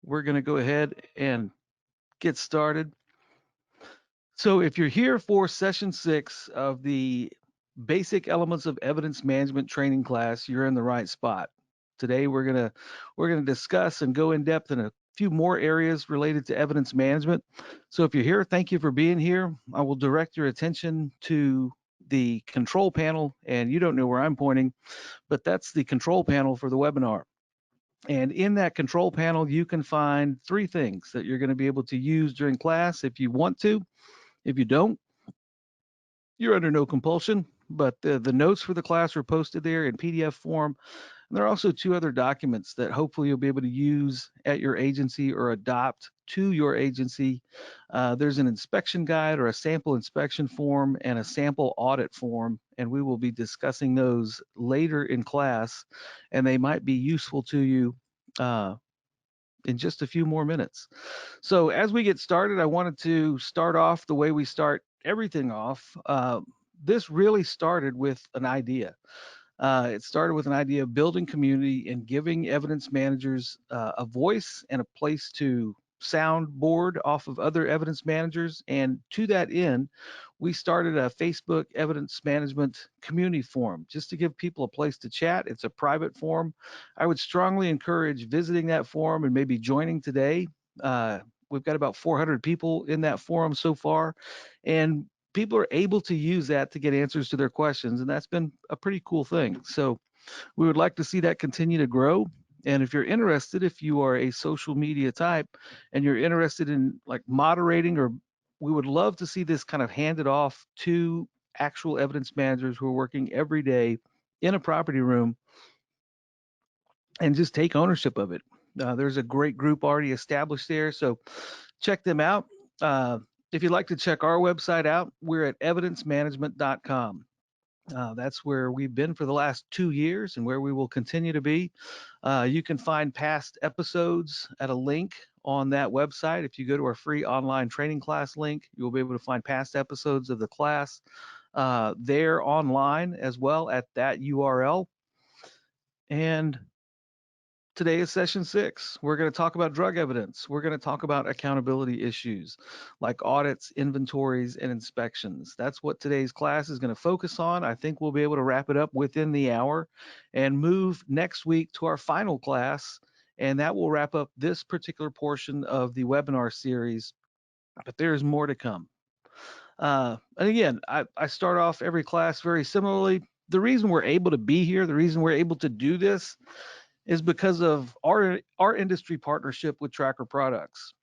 We're going to go ahead and get started. So if you're here for session 6 of the Basic Elements of Evidence Management training class, you're in the right spot. Today we're going to discuss and go in depth in a few more areas related to evidence management. So if you're here, thank you for being here. I will direct your attention to the control panel, and you don't know where I'm pointing, but that's the control panel for the webinar. And in that control panel, you can find 3 things that you're going to be able to use during class if you want to. If you don't, you're under no compulsion. But the notes for the class are posted there in PDF form. And there are also 2 other documents that hopefully you'll be able to use at your agency or adopt to your agency. There's an inspection guide or a sample inspection form and a sample audit form, and we will be discussing those later in class, and they might be useful to you uh, in just a few more minutes. So as we get started, I wanted to start off the way we start everything off. This really started with an idea. It started with an idea of building community and giving evidence managers a voice and a place to soundboard off of other evidence managers. And to that end, we started a Facebook evidence management community forum just to give people a place to chat. It's a private forum. I would strongly encourage visiting that forum and maybe joining today. Uh, we've got about 400 people in that forum so far, and people are able to use that to get answers to their questions, and that's been a pretty cool thing. So we would like to see that continue to grow. And if you're interested, if you are a social media type and you're interested in like moderating, or we would love to see this kind of handed off to actual evidence managers who are working every day in a property room and just take ownership of it. There's a great group already established there, so check them out. Uh, if you'd like to check our website out, we're at evidencemanagement.com. That's where we've been for the last 2 years and where we will continue to be. You can find past episodes at a link on that website. If you go to our free online training class link, you'll be able to find past episodes of the class there online as well at that URL. And today is session 6. We're going to talk about drug evidence. We're going to talk about accountability issues like audits, inventories, and inspections. That's what today's class is going to focus on. I think we'll be able to wrap it up within the hour and move next week to our final class. And that will wrap up this particular portion of the webinar series. But there's more to come. And again, I start off every class very similarly. The reason we're able to be here, the reason we're able to do this is because of our industry partnership with Tracker Products.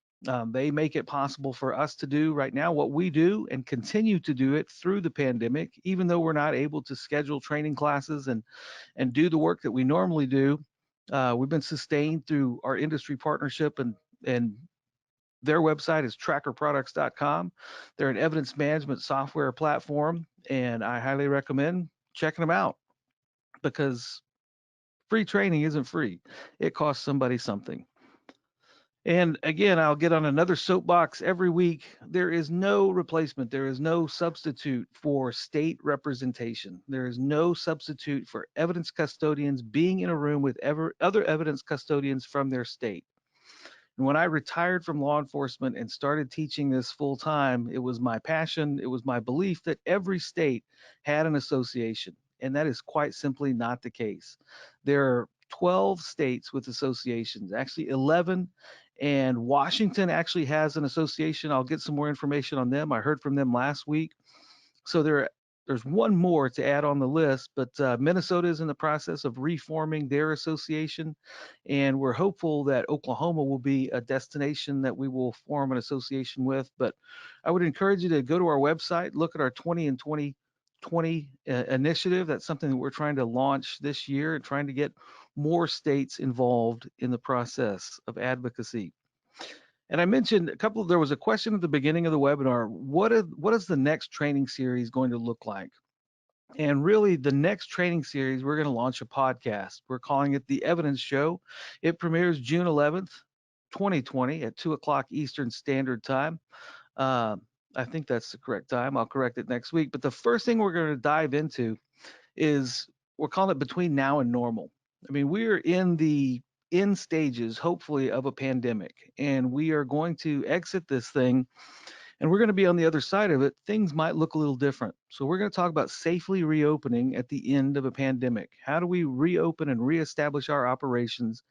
They make it possible for us to do right now what we do and continue to do it through the pandemic, even though we're not able to schedule training classes and do the work that we normally do. We've been sustained through our industry partnership, and their website is trackerproducts.com. They're an evidence management software platform, and I highly recommend checking them out because free training isn't free. It costs somebody something. And again, I'll get on another soapbox every week. There is no replacement. There is no substitute for state representation. There is no substitute for evidence custodians being in a room with other evidence custodians from their state. And when I retired from law enforcement and started teaching this full time, it was my passion, it was my belief that every state had an association. And that is quite simply not the case. There are 12 states with associations, actually 11, and Washington actually has an association. I'll get some more information on them. I heard from them last week. So there's one more to add on the list, but Minnesota is in the process of reforming their association, and we're hopeful that Oklahoma will be a destination that we will form an association with. But I would encourage you to go to our website, look at our 20 and 2020 initiative. That's something that we're trying to launch this year and trying to get more states involved in the process of advocacy. And I mentioned there was a question at the beginning of the webinar. What is the next training series going to look like? And really, the next training series, we're going to launch a podcast. We're calling it The Evidence Show. It premieres June 11th, 2020 at 2 o'clock Eastern Standard Time. Uh, I think that's the correct time. I'll correct it next week. But the first thing we're going to dive into is we're calling it Between Now and Normal. I mean, we're in the end stages, hopefully, of a pandemic, and we are going to exit this thing, and we're going to be on the other side of it. Things might look a little different. So we're going to talk about safely reopening at the end of a pandemic. How do we reopen and reestablish our operations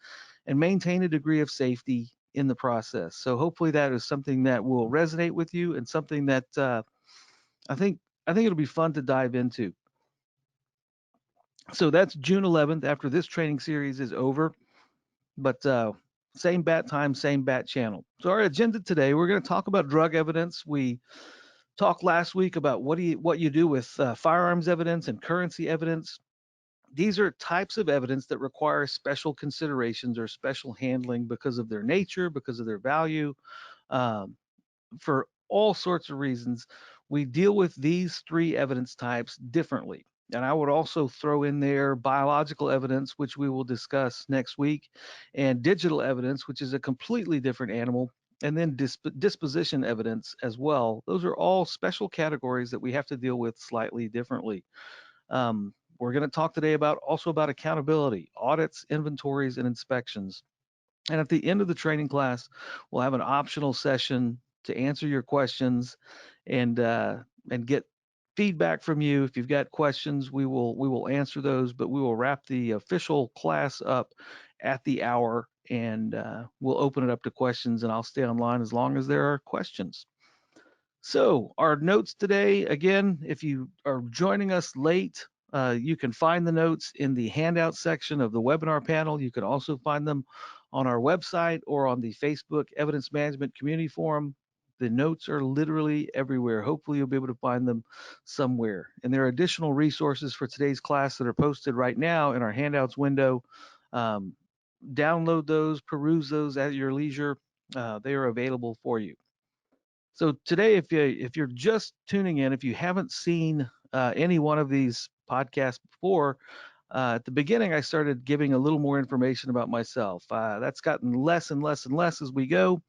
and maintain a degree of safety in the process? So hopefully that is something that will resonate with you, and something that I think it'll be fun to dive into. So that's June 11th, after this training series is over. But same bat time, same bat channel. So our agenda today, we're going to talk about drug evidence. We talked last week about what you do with firearms evidence and currency evidence. These are types of evidence that require special considerations or special handling because of their nature, because of their value, um, for all sorts of reasons. We deal with these three evidence types differently. And I would also throw in there biological evidence, which we will discuss next week, and digital evidence, which is a completely different animal, and then disposition evidence as well. Those are all special categories that we have to deal with slightly differently. We're going to talk today about accountability, audits, inventories, and inspections. And at the end of the training class, we'll have an optional session to answer your questions and get feedback from you. If you've got questions, we will answer those, but we will wrap the official class up at the hour, and we'll open it up to questions, and I'll stay online as long as there are questions. So our notes today, again, if you are joining us late, you can find the notes in the handout section of the webinar panel. You can also find them on our website or on the Facebook Evidence Management Community Forum. The notes are literally everywhere. Hopefully you'll be able to find them somewhere. And there are additional resources for today's class that are posted right now in our handouts window. Um, Download those, peruse those at your leisure. They are available for you. So today, if you're just tuning in, if you haven't seen any one of these podcasts before, at the beginning I started giving a little more information about myself. That's gotten less and less and less as we go.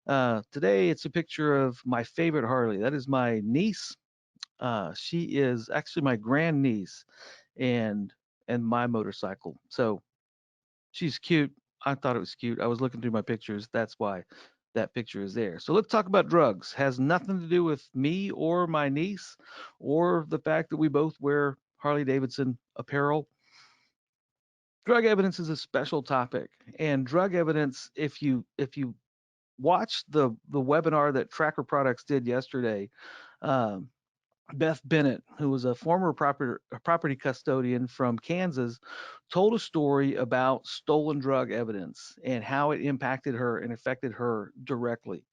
Today it's a picture of my favorite Harley. That is my niece. She is actually my grandniece, and my motorcycle. So she's cute. I thought it was cute. I was looking through my pictures. That's why that picture is there. So let's talk about drugs. Has nothing to do with me or my niece or the fact that we both wear Harley Davidson apparel. Drug evidence is a special topic, and drug evidence, if you watch the webinar that Tracker Products did yesterday, um, Beth Bennett, who was a former property custodian from Kansas, told a story about stolen drug evidence and how it impacted her and affected her directly.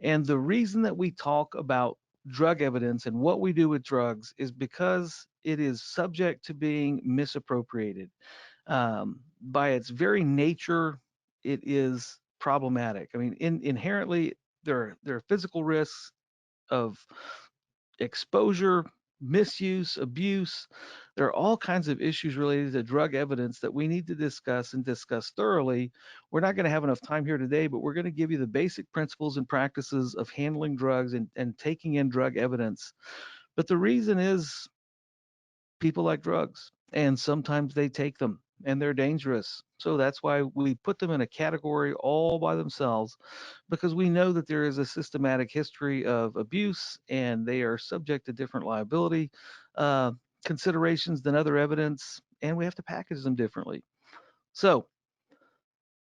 And the reason that we talk about drug evidence and what we do with drugs is because it is subject to being misappropriated. By its very nature, it is problematic. I mean, inherently, there are physical risks of exposure, misuse, abuse. There are all kinds of issues related to drug evidence that we need to discuss and discuss thoroughly. We're not going to have enough time here today, but we're going to give you the basic principles and practices of handling drugs and taking in drug evidence. But the reason is people like drugs, and sometimes they take them and they're dangerous. So that's why we put them in a category all by themselves, because we know that there is a systematic history of abuse and they are subject to different liability uh, considerations than other evidence, and we have to package them differently. So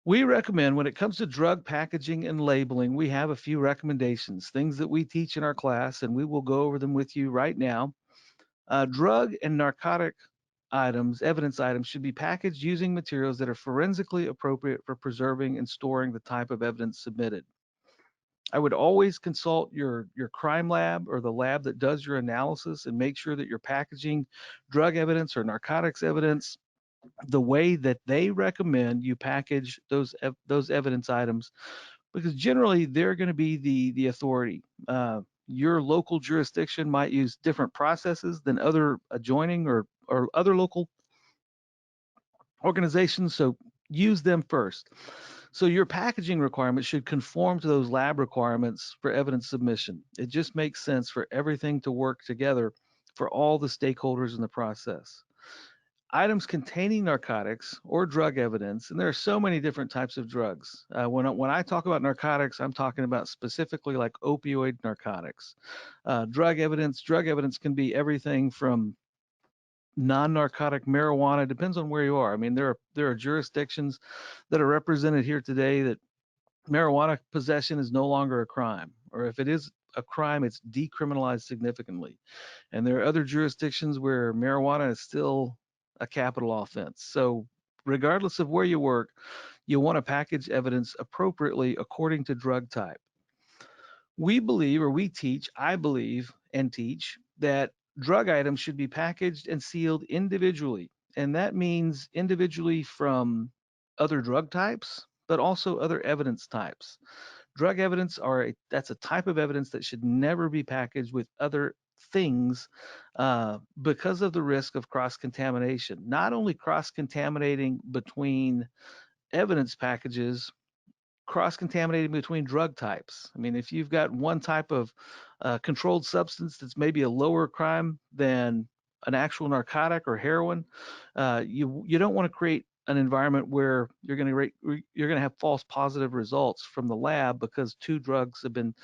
we recommend, when it comes to drug packaging and labeling, we have a few recommendations, things that we teach in our class, and we will go over them with you right now. Drug and narcotic items, evidence items, should be packaged using materials that are forensically appropriate for preserving and storing the type of evidence submitted. I would always consult your crime lab or the lab that does your analysis and make sure that you're packaging drug evidence or narcotics evidence the way that they recommend you package those evidence items, because generally they're going to be the authority. Your local jurisdiction might use different processes than other adjoining or other local organizations, so use them first. So your packaging requirements should conform to those lab requirements for evidence submission. It just makes sense for everything to work together for all the stakeholders in the process. items containing narcotics or drug evidence, and there are so many different types of drugs. When I talk about narcotics, I'm talking about specifically like opioid narcotics. Drug evidence can be everything from non-narcotic marijuana. Depends on where you are. I mean, there are jurisdictions that are represented here today that marijuana possession is no longer a crime, or if it is a crime, it's decriminalized significantly. And there are other jurisdictions where marijuana is still a capital offense. So, regardless of where you work, you want to package evidence appropriately according to drug type. We believe, or we teach, I believe and teach, that drug items should be packaged and sealed individually. And that means individually from other drug types, but also other evidence types. Drug evidence that's a type of evidence that should never be packaged with other things because of the risk of cross contamination. Not only cross contaminating between evidence packages, cross contaminating between drug types. I mean, if you've got one type of controlled substance that's maybe a lower crime than an actual narcotic or heroin, you don't want to create an environment where you're going to have false positive results from the lab because two drugs have been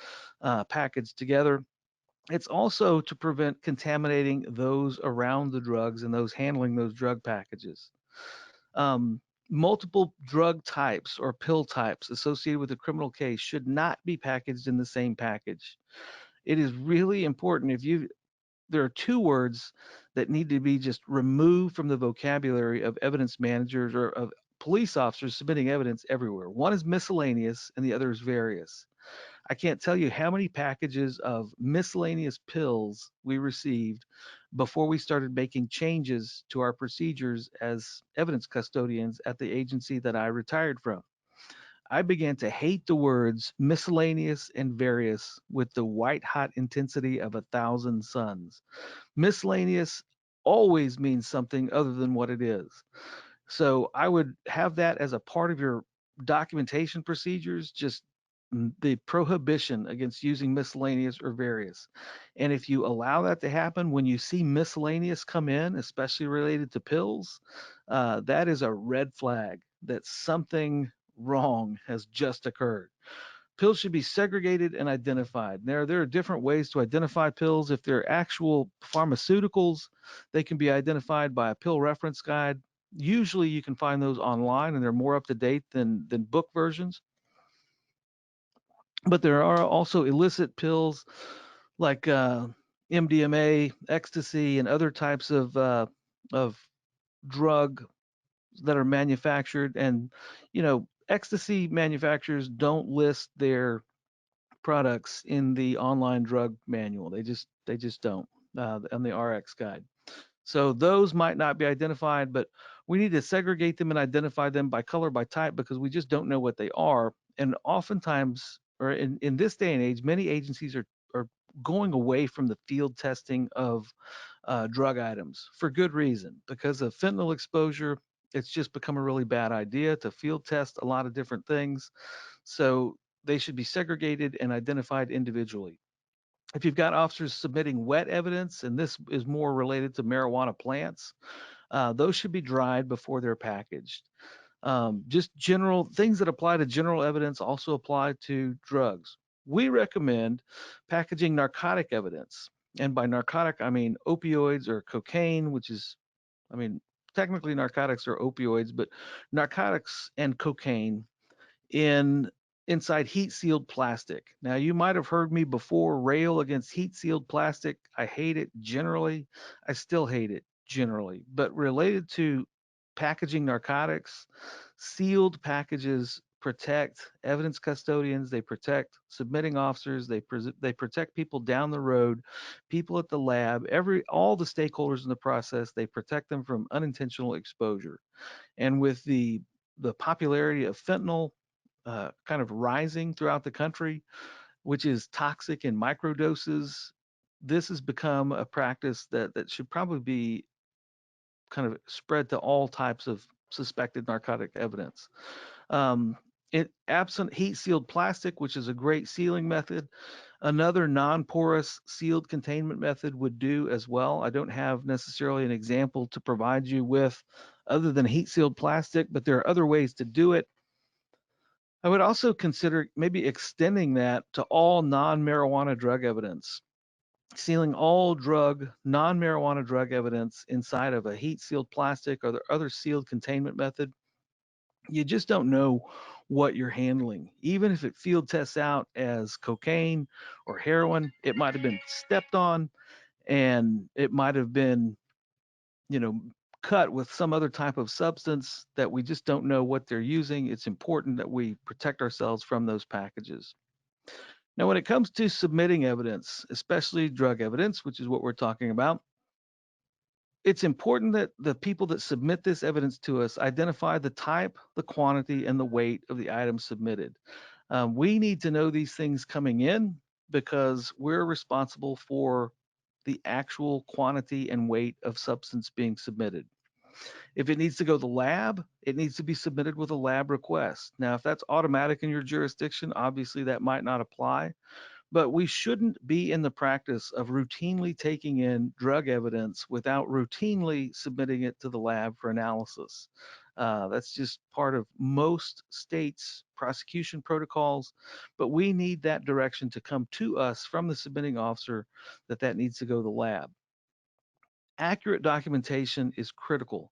packaged together. It's also to prevent contaminating those around the drugs and those handling those drug packages. Um, Multiple drug types or pill types associated with a criminal case should not be packaged in the same package. It is really important there are two words that need to be just removed from the vocabulary of evidence managers or of police officers submitting evidence everywhere. One is miscellaneous and the other is various. I can't tell you how many packages of miscellaneous pills we received before we started making changes to our procedures as evidence custodians at the agency that I retired from. I began to hate the words miscellaneous and various with the white hot intensity of 1,000 suns. Miscellaneous always means something other than what it is. So I would have that as a part of your documentation procedures, just the prohibition against using miscellaneous or various. And if you allow that to happen, when you see miscellaneous come in, especially related to pills, that is a red flag that something wrong has just occurred. Pills should be segregated and identified. There are different ways to identify pills. If they're actual pharmaceuticals, they can be identified by a pill reference guide. Usually you can find those online and they're more up to date than book versions. But there are also illicit pills like MDMA, ecstasy, and other types of drug that are manufactured. And ecstasy manufacturers don't list their products in the online drug manual. They just don't on the RX guide. So those might not be identified, but we need to segregate them and identify them by color, by type, because we just don't know what they are. And oftentimes, or in this day and age, many agencies are going away from the field testing of drug items for good reason. Because of fentanyl exposure, it's just become a really bad idea to field test a lot of different things. So they should be segregated and identified individually. If you've got officers submitting wet evidence, and this is more related to marijuana plants, those should be dried before they're packaged. Just general things that apply to general evidence also apply to drugs. We recommend packaging narcotic evidence. And by narcotic, I mean opioids or cocaine, which is, I mean, technically narcotics are opioids, but narcotics and cocaine in inside heat sealed plastic. Now you might have heard me before rail against heat sealed plastic. I hate it generally. I still hate it generally. But related to packaging narcotics, sealed packages protect evidence custodians, they protect submitting officers, they protect people down the road, people at the lab, every all the stakeholders in the process, they protect them from unintentional exposure. And with the popularity of fentanyl kind of rising throughout the country, which is toxic in microdoses, this has become a practice that should probably be kind of spread to all types of suspected narcotic evidence. Um, Absent heat sealed plastic, which is a great sealing method, another non-porous sealed containment method would do as well. I don't have necessarily an example to provide you with other than heat sealed plastic, but there are other ways to do it. I would also consider maybe extending that to all non-marijuana drug evidence, sealing all non-marijuana drug evidence inside of a heat sealed plastic or the other sealed containment method. You just don't know what you're handling. Even if it field tests out as cocaine or heroin, it might have been stepped on and it might have been, you know, cut with some other type of substance that we just don't know what they're using. It's important that we protect ourselves from those packages. Now, when it comes to submitting evidence, especially drug evidence, which is what we're talking about, it's important that the people that submit this evidence to us identify the type, the quantity, and the weight of the item submitted. We need to know these things coming in because we're responsible for the actual quantity and weight of substance being submitted. If it needs to go to the lab, it needs to be submitted with a lab request. Now, if that's automatic in your jurisdiction, obviously that might not apply, but we shouldn't be in the practice of routinely taking in drug evidence without routinely submitting it to the lab for analysis. That's just part of most states' prosecution protocols, but we need that direction to come to us from the submitting officer that that needs to go to the lab. Accurate documentation is critical.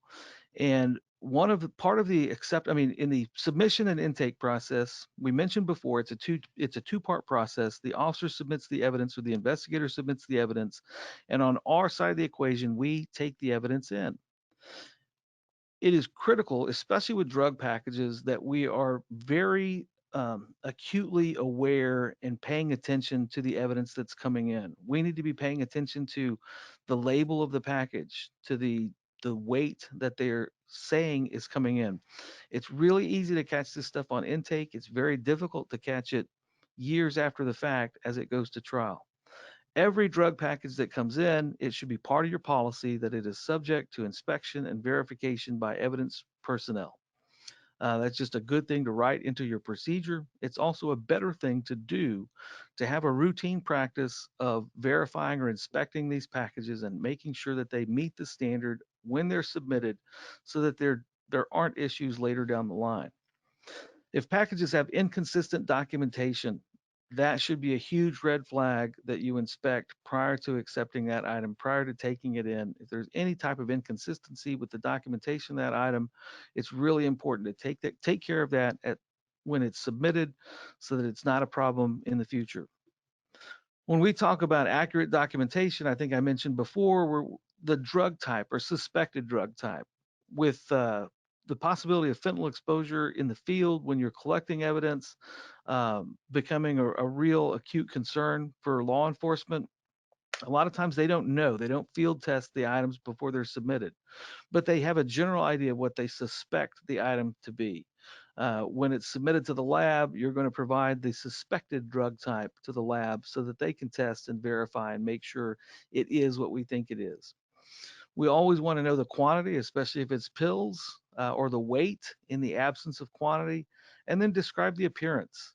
And one of the part of the in the submission and intake process, we mentioned before, it's a two-part process. The officer submits the evidence or the investigator submits the evidence, and on our side of the equation, we take the evidence in. It is critical, especially with drug packages, that we are very acutely aware and paying attention to the evidence that's coming in. We need to be paying attention to the label of the package, to the weight that they're saying is coming in. It's really easy to catch this stuff on intake. It's very difficult to catch it years after the fact as it goes to trial. Every drug package that comes in, it should be part of your policy that it is subject to inspection and verification by evidence personnel. That's just a good thing to write into your procedure. It's also a better thing to do to have a routine practice of verifying or inspecting these packages and making sure that they meet the standard when they're submitted so that there aren't issues later down the line. If packages have inconsistent documentation, that should be a huge red flag that you inspect prior to accepting that item, prior to taking it in. If there's any type of inconsistency with the documentation of that item, it's really important to take care of that when it's submitted so that it's not a problem in the future. When we talk about accurate documentation, I think I mentioned before, the drug type or suspected drug type. With the possibility of fentanyl exposure in the field when you're collecting evidence becoming a real acute concern for law enforcement, a lot of times they don't know. They don't field test the items before they're submitted, but they have a general idea of what they suspect the item to be. When it's submitted to the lab, you're going to provide the suspected drug type to the lab so that they can test and verify and make sure it is what we think it is. We always want to know the quantity, especially if it's pills, or the weight in the absence of quantity, and then describe the appearance.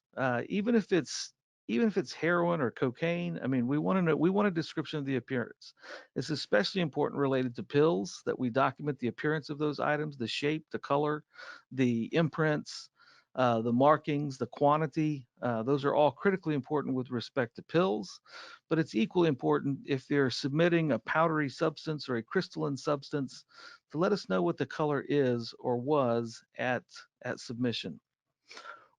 Even if it's heroin or cocaine, I mean, we want a description of the appearance. It's especially important related to pills that we document the appearance of those items, the shape, the color, the imprints, the markings, the quantity. Those are all critically important with respect to pills, but it's equally important if they're submitting a powdery substance or a crystalline substance to let us know what the color is or was at submission.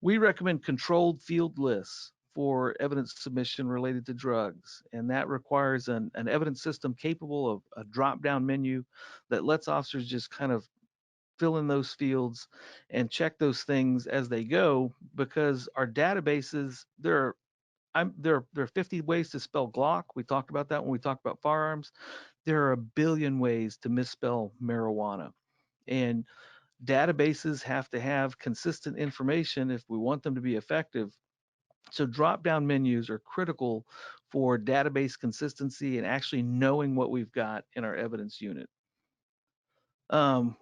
We recommend controlled field lists for evidence submission related to drugs, and that requires an evidence system capable of a drop-down menu that lets officers just kind of fill in those fields and check those things as they go because our databases, there are 50 ways to spell Glock. We talked about that when we talked about firearms. There are a billion ways to misspell marijuana. And databases have to have consistent information if we want them to be effective. So drop down menus are critical for database consistency and actually knowing what we've got in our evidence unit.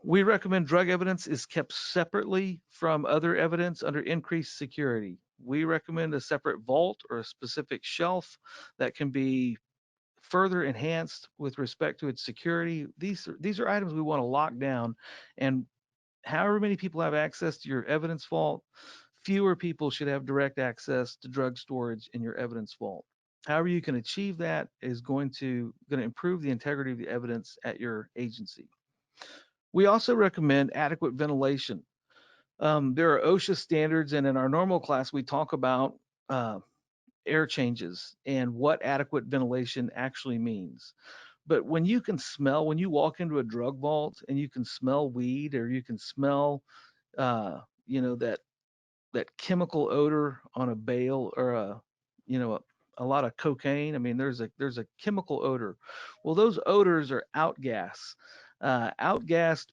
We recommend drug evidence is kept separately from other evidence under increased security. We recommend a separate vault or a specific shelf that can be further enhanced with respect to its security. These are items we want to lock down, and however many people have access to your evidence vault, fewer people should have direct access to drug storage in your evidence vault. However you can achieve that is going to improve the integrity of the evidence at your agency. We also recommend adequate ventilation. There are OSHA standards, and in our normal class, we talk about uh, air changes and what adequate ventilation actually means. But when you walk into a drug vault and you can smell weed, or you can smell, uh, that chemical odor on a bale, or you know, a lot of cocaine. I mean, there's a chemical odor. Well, those odors are outgassed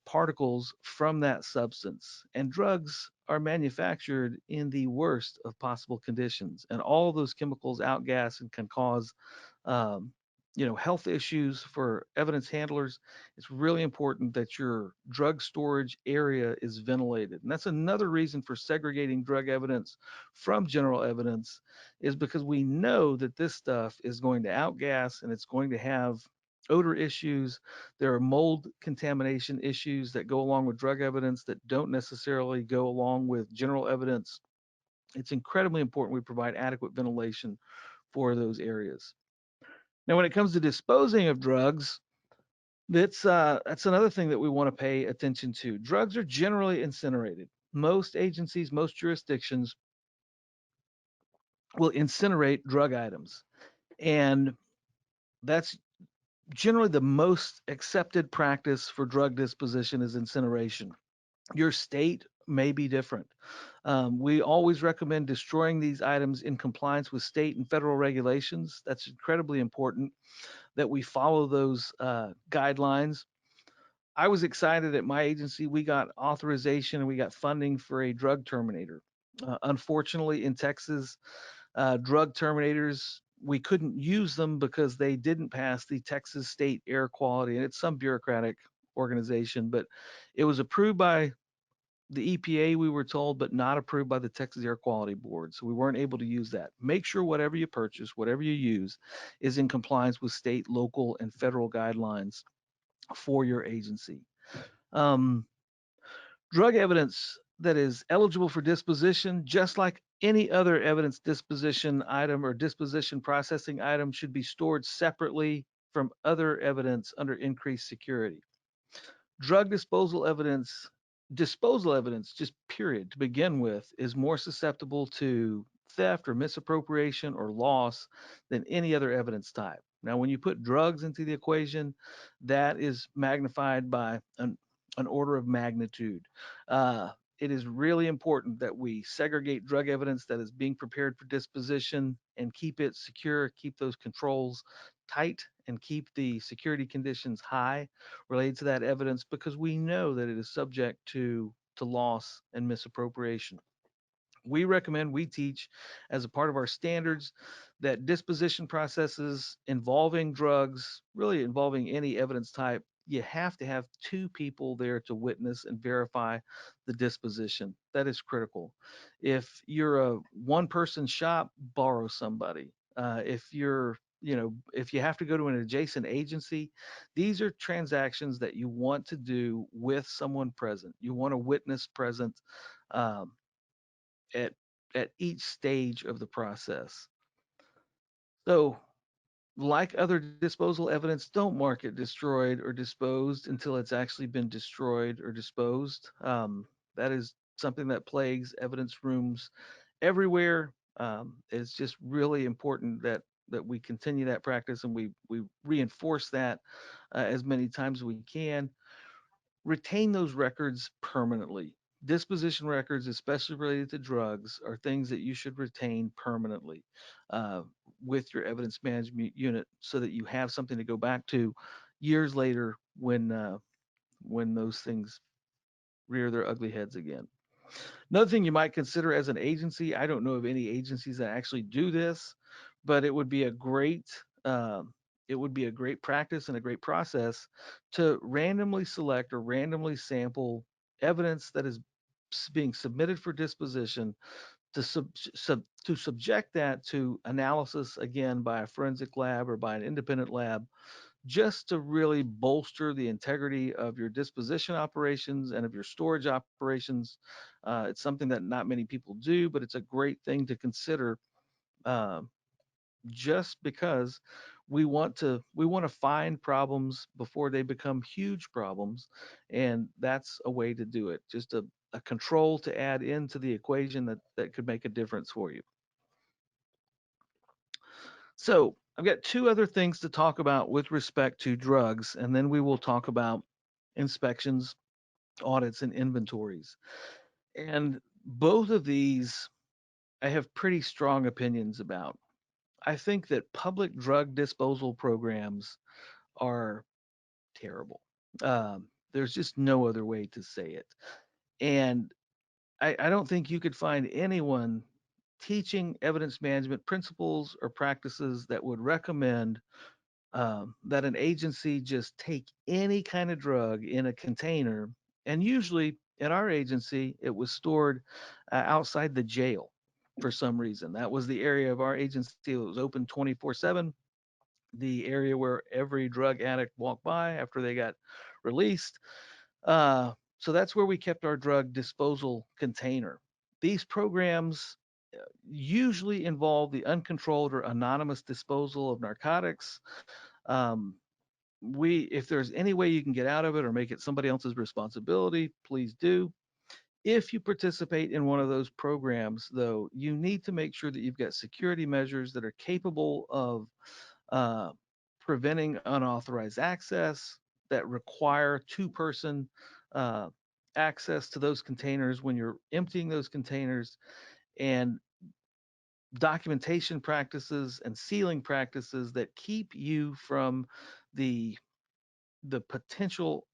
particles from that substance. And drugs are manufactured in the worst of possible conditions, and all of those chemicals outgas and can cause um, health issues for evidence handlers. It's really important that your drug storage area is ventilated. And that's another reason for segregating drug evidence from general evidence, is because we know that this stuff is going to outgas and it's going to have odor issues. There are mold contamination issues that go along with drug evidence that don't necessarily go along with general evidence. It's incredibly important we provide adequate ventilation for those areas. Now, when it comes to disposing of drugs, that's another thing that we want to pay attention to. Drugs are generally incinerated. Most agencies, most jurisdictions will incinerate drug items, and that's generally the most accepted practice for drug disposition is incineration. Your state may be different. We always recommend destroying these items in compliance with state and federal regulations. That's incredibly important that we follow those guidelines. I was excited at my agency. We got authorization and we got funding for a drug terminator. Unfortunately, in Texas, drug terminators, we couldn't use them because they didn't pass the Texas State Air Quality, and it's some bureaucratic organization, but it was approved by the EPA, we were told, but not approved by the Texas Air Quality Board. So we weren't able to use that. Make sure whatever you purchase, whatever you use, is in compliance with state, local, and federal guidelines for your agency. Um, Drug evidence that is eligible for disposition, just like any other evidence disposition item or disposition processing item, should be stored separately from other evidence under increased security. Drug disposal evidence, just period, to begin with, is more susceptible to theft or misappropriation or loss than any other evidence type. Now, when you put drugs into the equation, that is magnified by an order of magnitude. Uh, it is really important that we segregate drug evidence that is being prepared for disposition and keep it secure, keep those controls tight, and keep the security conditions high related to that evidence, because we know that it is subject to loss and misappropriation. We teach as a part of our standards that disposition processes involving drugs, really involving any evidence type, you have to have two people there to witness and verify the disposition. That is critical. If you're a one person shop, borrow somebody. If you have to go to an adjacent agency, these are transactions that you want to do with someone present. You want a witness present. Um, at each stage of the process. So, like other disposal evidence, don't mark it destroyed or disposed until it's actually been destroyed or disposed. That is something that plagues evidence rooms everywhere. It's just really important that we continue that practice, and we reinforce that as many times as we can. Retain those records permanently. Disposition records, especially related to drugs, are things that you should retain permanently uh, with your evidence management unit, so that you have something to go back to years later when those things rear their ugly heads again. Another thing you might consider as an agency, I don't know of any agencies that actually do this, but it would be a great it would be a great practice and a great process to randomly select or randomly sample evidence that is being submitted for disposition to subject that to analysis again by a forensic lab or by an independent lab, just to really bolster the integrity of your disposition operations and of your storage operations. It's something that not many people do, but it's a great thing to consider, uh, just because we want to find problems before they become huge problems, and that's a way to do it. Just a control to add into the equation that could make a difference for you. So I've got two other things to talk about with respect to drugs, and then we will talk about inspections, audits, and inventories. And both of these I have pretty strong opinions about. I think that public drug disposal programs are terrible. There's just no other way to say it. And I don't think you could find anyone teaching evidence management principles or practices that would recommend that an agency just take any kind of drug in a container. And usually at our agency, it was stored outside the jail for some reason. That was the area of our agency that was open 24/7, the area where every drug addict walked by after they got released. So that's where we kept our drug disposal container. These programs usually involve the uncontrolled or anonymous disposal of narcotics. Um, if there's any way you can get out of it or make it somebody else's responsibility, please do. If you participate in one of those programs, though, you need to make sure that you've got security measures that are capable of uh, preventing unauthorized access, that require two-person uh, access to those containers when you're emptying those containers, and documentation practices and sealing practices that keep you from the potential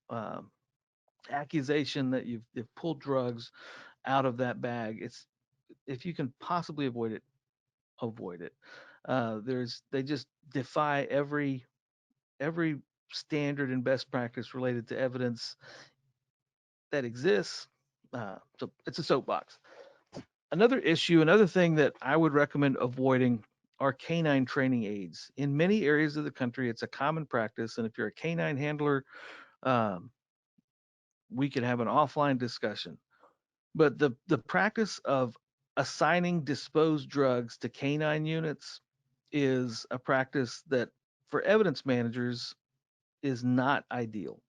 accusation that you've pulled drugs out of that bag. It's if you can possibly avoid it, avoid it. They just defy every standard and best practice related to evidence that exists. So it's a soapbox. Another thing that I would recommend avoiding are canine training aids. In many areas of the country, it's a common practice, and if you're a canine handler, um, we could have an offline discussion. But the practice of assigning disposed drugs to canine units is a practice that, for evidence managers, is not ideal.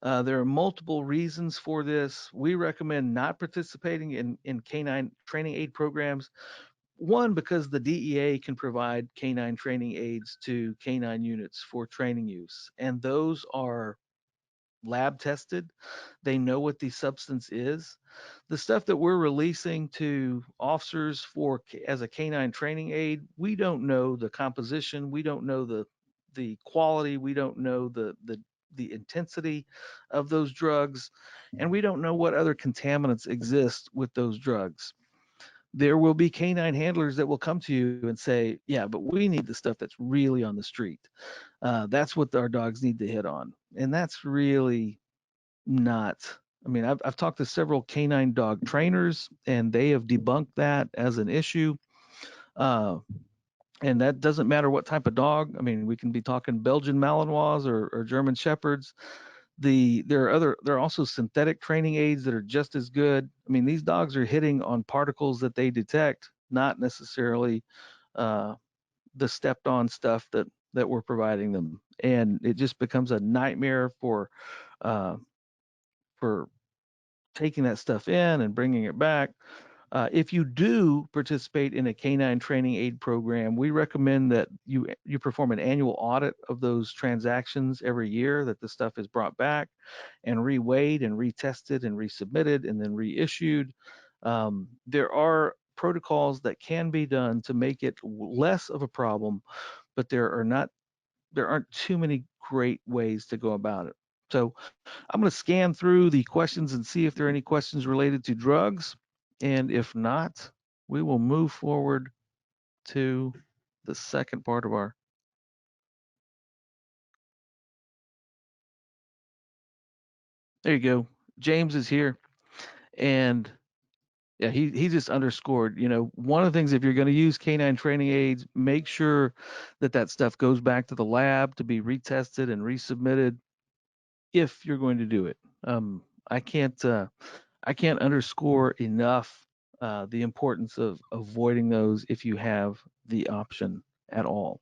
There are multiple reasons for this. We recommend not participating in canine training aid programs. One, because the DEA can provide canine training aids to canine units for training use, and those are lab tested. They know what the substance is. The stuff that we're releasing to officers for as a canine training aid, we don't know the composition, we don't know the quality, we don't know the intensity of those drugs, and we don't know what other contaminants exist with those drugs. There will be canine handlers that will come to you and say, "Yeah, but we need the stuff that's really on the street. That's what our dogs need to hit on," and that's really not. I mean, I've talked to several canine dog trainers, and they have debunked that as an issue. Uh, and that doesn't matter what type of dog. I mean, we can be talking Belgian Malinois or German Shepherds. There are also synthetic training aids that are just as good. I mean, these dogs are hitting on particles that they detect, not necessarily uh, the stepped on stuff that we're providing them, and it just becomes a nightmare uh, for taking that stuff in and bringing it back. If you do participate in a canine training aid program, we recommend that you perform an annual audit of those transactions every year, that the stuff is brought back and reweighed and retested and resubmitted and then reissued. There are protocols that can be done to make it less of a problem, but there aren't too many great ways to go about it. So I'm going to scan through the questions and see if there are any questions related to drugs. And if not, we will move forward to the second part of our There you go. James is here, and yeah, he just underscored. One of the things, if you're going to use canine training aids, make sure that that stuff goes back to the lab to be retested and resubmitted if you're going to do it. I can't I can't underscore enough the importance of avoiding those if you have the option at all.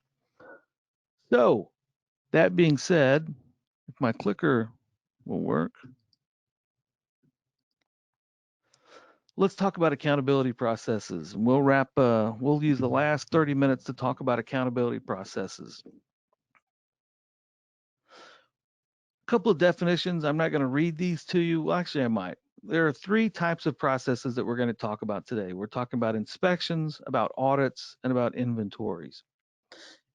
So that being said, if my clicker will work, let's talk about accountability processes. And we'll use the last 30 minutes to talk about accountability processes. A couple of definitions. I'm not going to read these to you. Well, actually, I might. There are three types of processes that we're going to talk about today. We're talking about inspections, about audits, and about inventories.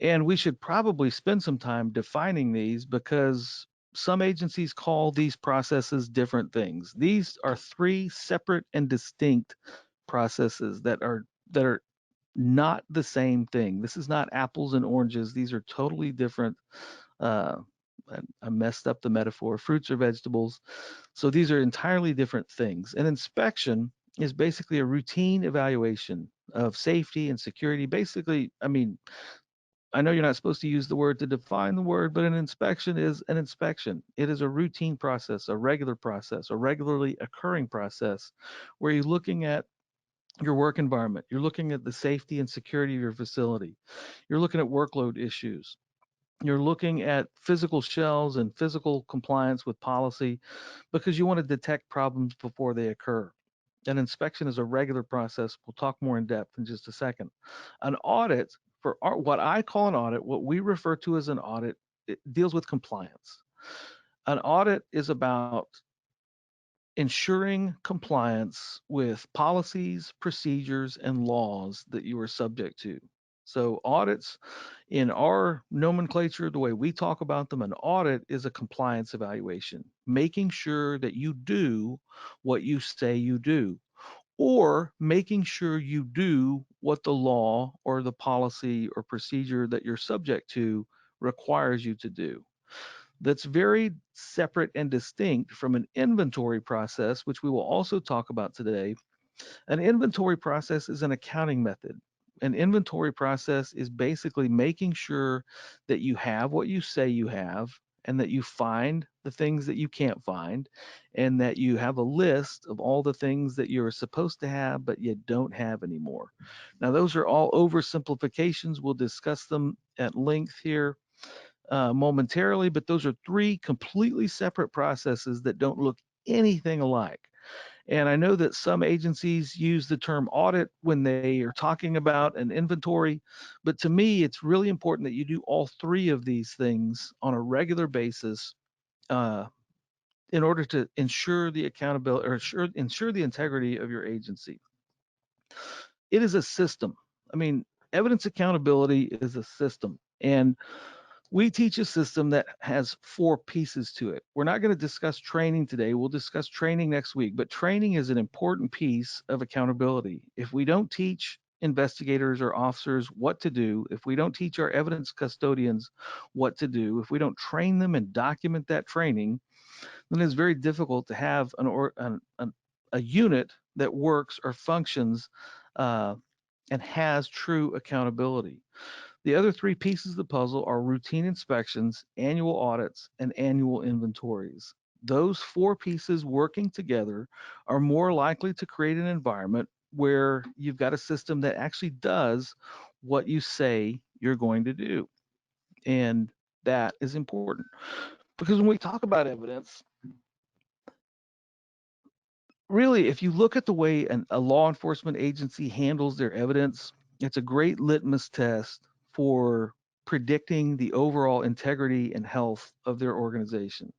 And we should probably spend some time defining these because some agencies call these processes different things. These are three separate and distinct processes that are not the same thing. This is not apples and oranges. These are totally different. Uh, I messed up the metaphor, fruits or vegetables. So these are entirely different things. An inspection is basically a routine evaluation of safety and security. Basically, I mean, I know you're not supposed to use the word to define the word, but an inspection is an inspection. It is a routine process, a regular process, a regularly occurring process where you're looking at your work environment. You're looking at the safety and security of your facility. You're looking at workload issues. You're looking at physical shells and physical compliance with policy because you want to detect problems before they occur. An inspection is a regular process. We'll talk more in depth in just a second. An audit, what I call an audit, what we refer to as an audit, it deals with compliance. An audit is about ensuring compliance with policies, procedures, and laws that you are subject to. So, audits in our nomenclature, the way we talk about them, an audit is a compliance evaluation, making sure that you do what you say you do, or making sure you do what the law or the policy or procedure that you're subject to requires you to do. That's very separate and distinct from an inventory process, which we will also talk about today. An inventory process is an accounting method. An inventory process is basically making sure that you have what you say you have and that you find the things that you can't find and that you have a list of all the things that you're supposed to have but you don't have anymore. Now, those are all oversimplifications. We'll discuss them at length here momentarily, but those are three completely separate processes that don't look anything alike. And I know that some agencies use the term audit when they are talking about an inventory, but to me, it's really important that you do all three of these things on a regular basis uh, in order to ensure the accountability or ensure the integrity of your agency. It is a system. I mean, evidence accountability is a system. And we teach a system that has four pieces to it. We're not going to discuss training today. We'll discuss training next week, but training is an important piece of accountability. If we don't teach investigators or officers what to do, if we don't teach our evidence custodians what to do, if we don't train them and document that training, then it's very difficult to have a unit that works or functions uh, and has true accountability. The other three pieces of the puzzle are routine inspections, annual audits, and annual inventories. Those four pieces working together are more likely to create an environment where you've got a system that actually does what you say you're going to do. And that is important because when we talk about evidence, really, if you look at the way a law enforcement agency handles their evidence, it's a great litmus test for predicting the overall integrity and health of their organization.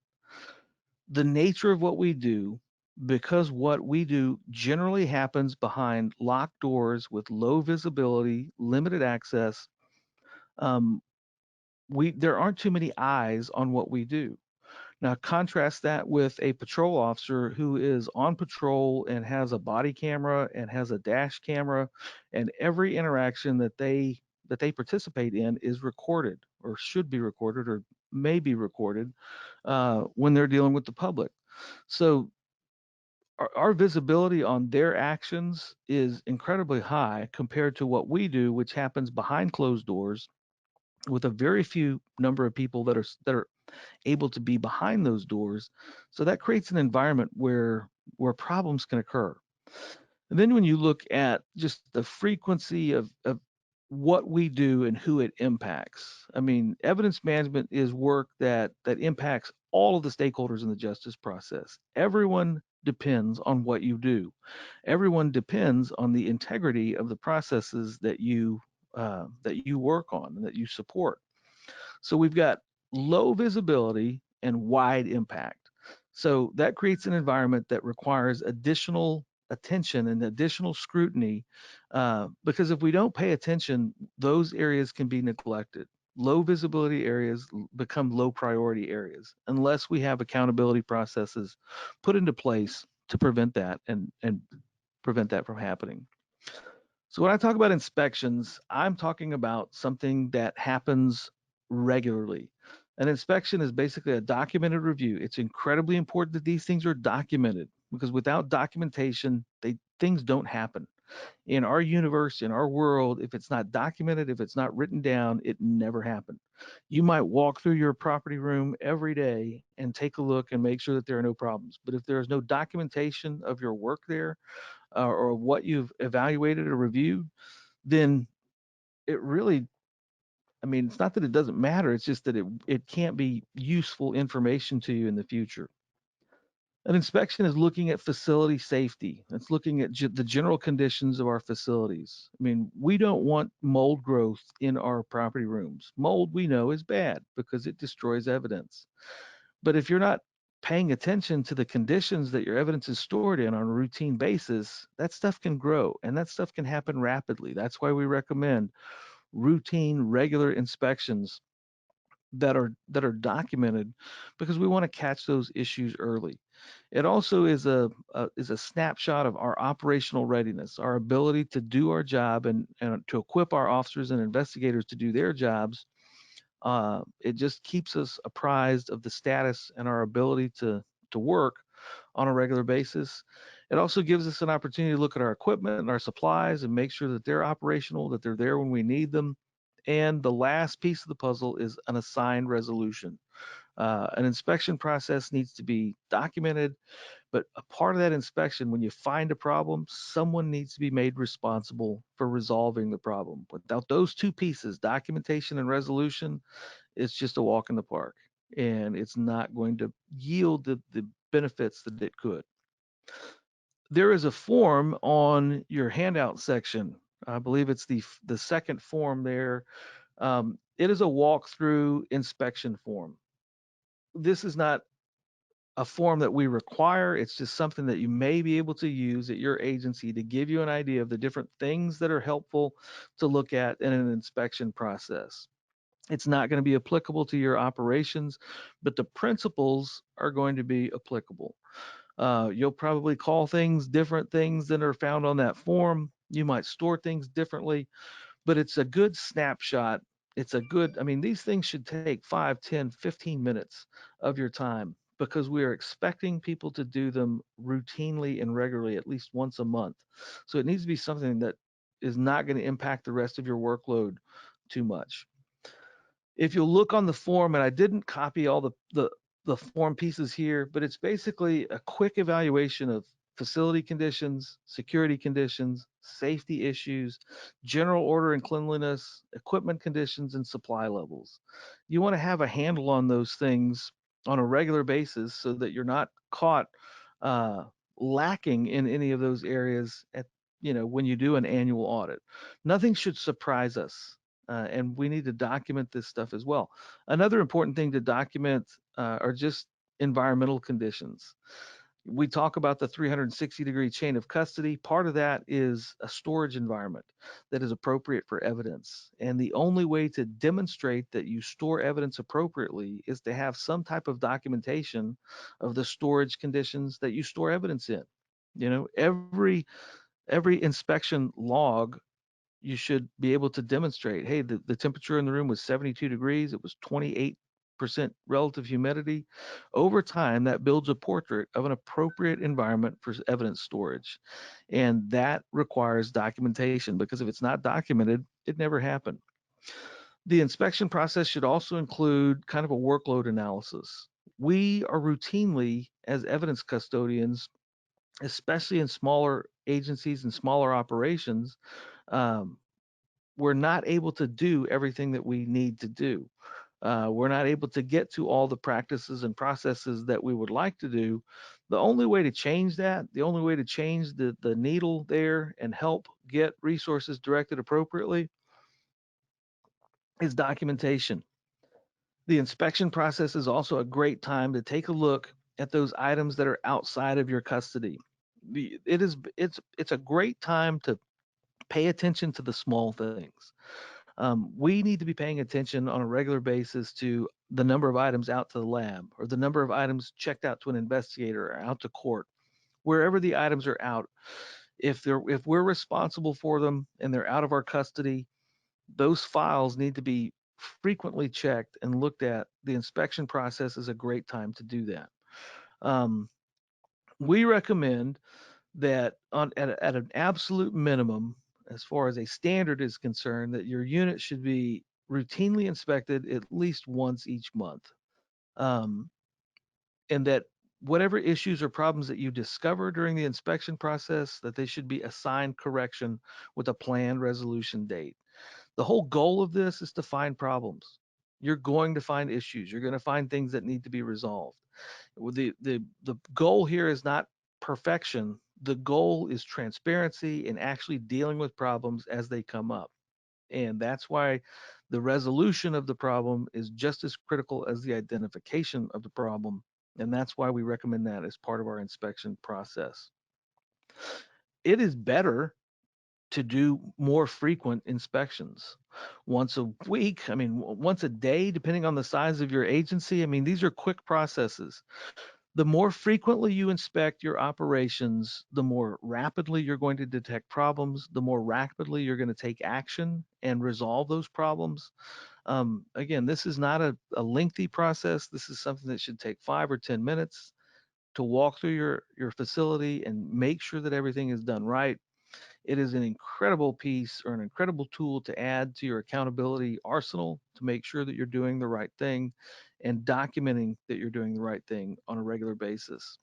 The nature of what we do, because what we do generally happens behind locked doors with low visibility, limited access, um, there aren't too many eyes on what we do. Now, contrast that with a patrol officer who is on patrol and has a body camera and has a dash camera, and every interaction that they participate in is recorded or should be recorded or may be recorded when they're dealing with the public. So our visibility on their actions is incredibly high compared to what we do, which happens behind closed doors with a very few number of people that are able to be behind those doors. So that creates an environment where problems can occur. And then when you look at just the frequency of what we do and who it impacts, I mean, evidence management is work that impacts all of the stakeholders in the justice process. Everyone depends on what you do. Everyone depends on the integrity of the processes that you work on and that you support. So we've got low visibility and wide impact. So that creates an environment that requires additional attention and additional scrutiny, because if we don't pay attention, those areas can be neglected. Low visibility areas become low priority areas unless we have accountability processes put into place to prevent that and prevent that from happening. So when I talk about inspections, I'm talking about something that happens regularly. An inspection is basically a documented review. It's incredibly important that these things are documented because without documentation, things don't happen. In our universe, in our world, if it's not documented, if it's not written down, it never happened. You might walk through your property room every day and take a look and make sure that there are no problems. But if there is no documentation of your work there, or what you've evaluated or reviewed, then it really, I mean, it's not that it doesn't matter. It's just that it can't be useful information to you in the future. An inspection is looking at facility safety. It's looking at the general conditions of our facilities. I mean, we don't want mold growth in our property rooms. Mold we know is bad because it destroys evidence. But if you're not paying attention to the conditions that your evidence is stored in on a routine basis, that stuff can grow and that stuff can happen rapidly. That's why we recommend routine, regular inspections that are documented because we want to catch those issues early. It also is a snapshot of our operational readiness, our ability to do our job and to equip our officers and investigators to do their jobs. It just keeps us apprised of the status and our ability to work on a regular basis. It also gives us an opportunity to look at our equipment and our supplies and make sure that they're operational, that they're there when we need them. And the last piece of the puzzle is an assigned resolution. An inspection process needs to be documented, but a part of that inspection, when you find a problem, someone needs to be made responsible for resolving the problem. Without those two pieces, documentation and resolution, it's just a walk in the park and it's not going to yield the benefits that it could. There is a form on your handout section. I believe it's the second form there. It is a walkthrough inspection form. This is not a form that we require. It's just something that you may be able to use at your agency to give you an idea of the different things that are helpful to look at in an inspection process. It's not going to be applicable to your operations, but the principles are going to be applicable. You'll probably call things different things than are found on that form. You might store things differently, but it's a good snapshot. It's a good, I mean, these things should take 5, 10, 15 minutes of your time because we are expecting people to do them routinely and regularly, at least once a month. So it needs to be something that is not going to impact the rest of your workload too much. If you'll look on the form, and I didn't copy all the form pieces here, but it's basically a quick evaluation of facility conditions, security conditions, safety issues, general order and cleanliness, equipment conditions, and supply levels. You want to have a handle on those things on a regular basis so that you're not caught uh, lacking in any of those areas at when you do an annual audit. Nothing should surprise us, and we need to document this stuff as well. Another important thing to document are just environmental conditions. We talk about the 360-degree chain of custody. Part of that is a storage environment that is appropriate for evidence. And the only way to demonstrate that you store evidence appropriately is to have some type of documentation of the storage conditions that you store evidence in. Every inspection log, you should be able to demonstrate, hey, the temperature in the room was 72 degrees. It was 28 relative humidity, over time that builds a portrait of an appropriate environment for evidence storage. And that requires documentation, because if it's not documented, it never happened. The inspection process should also include kind of a workload analysis. We are routinely, as evidence custodians, especially in smaller agencies and smaller operations, um, we're not able to do everything that we need to do. We're not able to get to all the practices and processes that we would like to do. The only way to change that, the only way to change the needle there and help get resources directed appropriately, is documentation. The inspection process is also a great time to take a look at those items that are outside of your custody. It's a great time to pay attention to the small things. We need to be paying attention on a regular basis to the number of items out to the lab, or the number of items checked out to an investigator or out to court. Wherever the items are out, if we're responsible for them and they're out of our custody, those files need to be frequently checked and looked at. The inspection process is a great time to do that. Um, we recommend that at an absolute minimum, as far as a standard is concerned, that your unit should be routinely inspected at least once each month. Um, and that whatever issues or problems that you discover during the inspection process, that they should be assigned correction with a planned resolution date. The whole goal of this is to find problems. You're going to find issues. You're going to find things that need to be resolved. The goal here is not perfection. The goal is transparency and actually dealing with problems as they come up. And that's why the resolution of the problem is just as critical as the identification of the problem. And that's why we recommend that as part of our inspection process. It is better to do more frequent inspections, once a week, I mean, once a day, depending on the size of your agency. I mean, these are quick processes. The more frequently you inspect your operations, the more rapidly you're going to detect problems, the more rapidly you're going to take action and resolve those problems. Again, this is not a lengthy process. This is something that should take 5 or 10 minutes to walk through your facility and make sure that everything is done right. It is an incredible piece, or an incredible tool to add to your accountability arsenal, to make sure that you're doing the right thing and documenting that you're doing the right thing on a regular basis.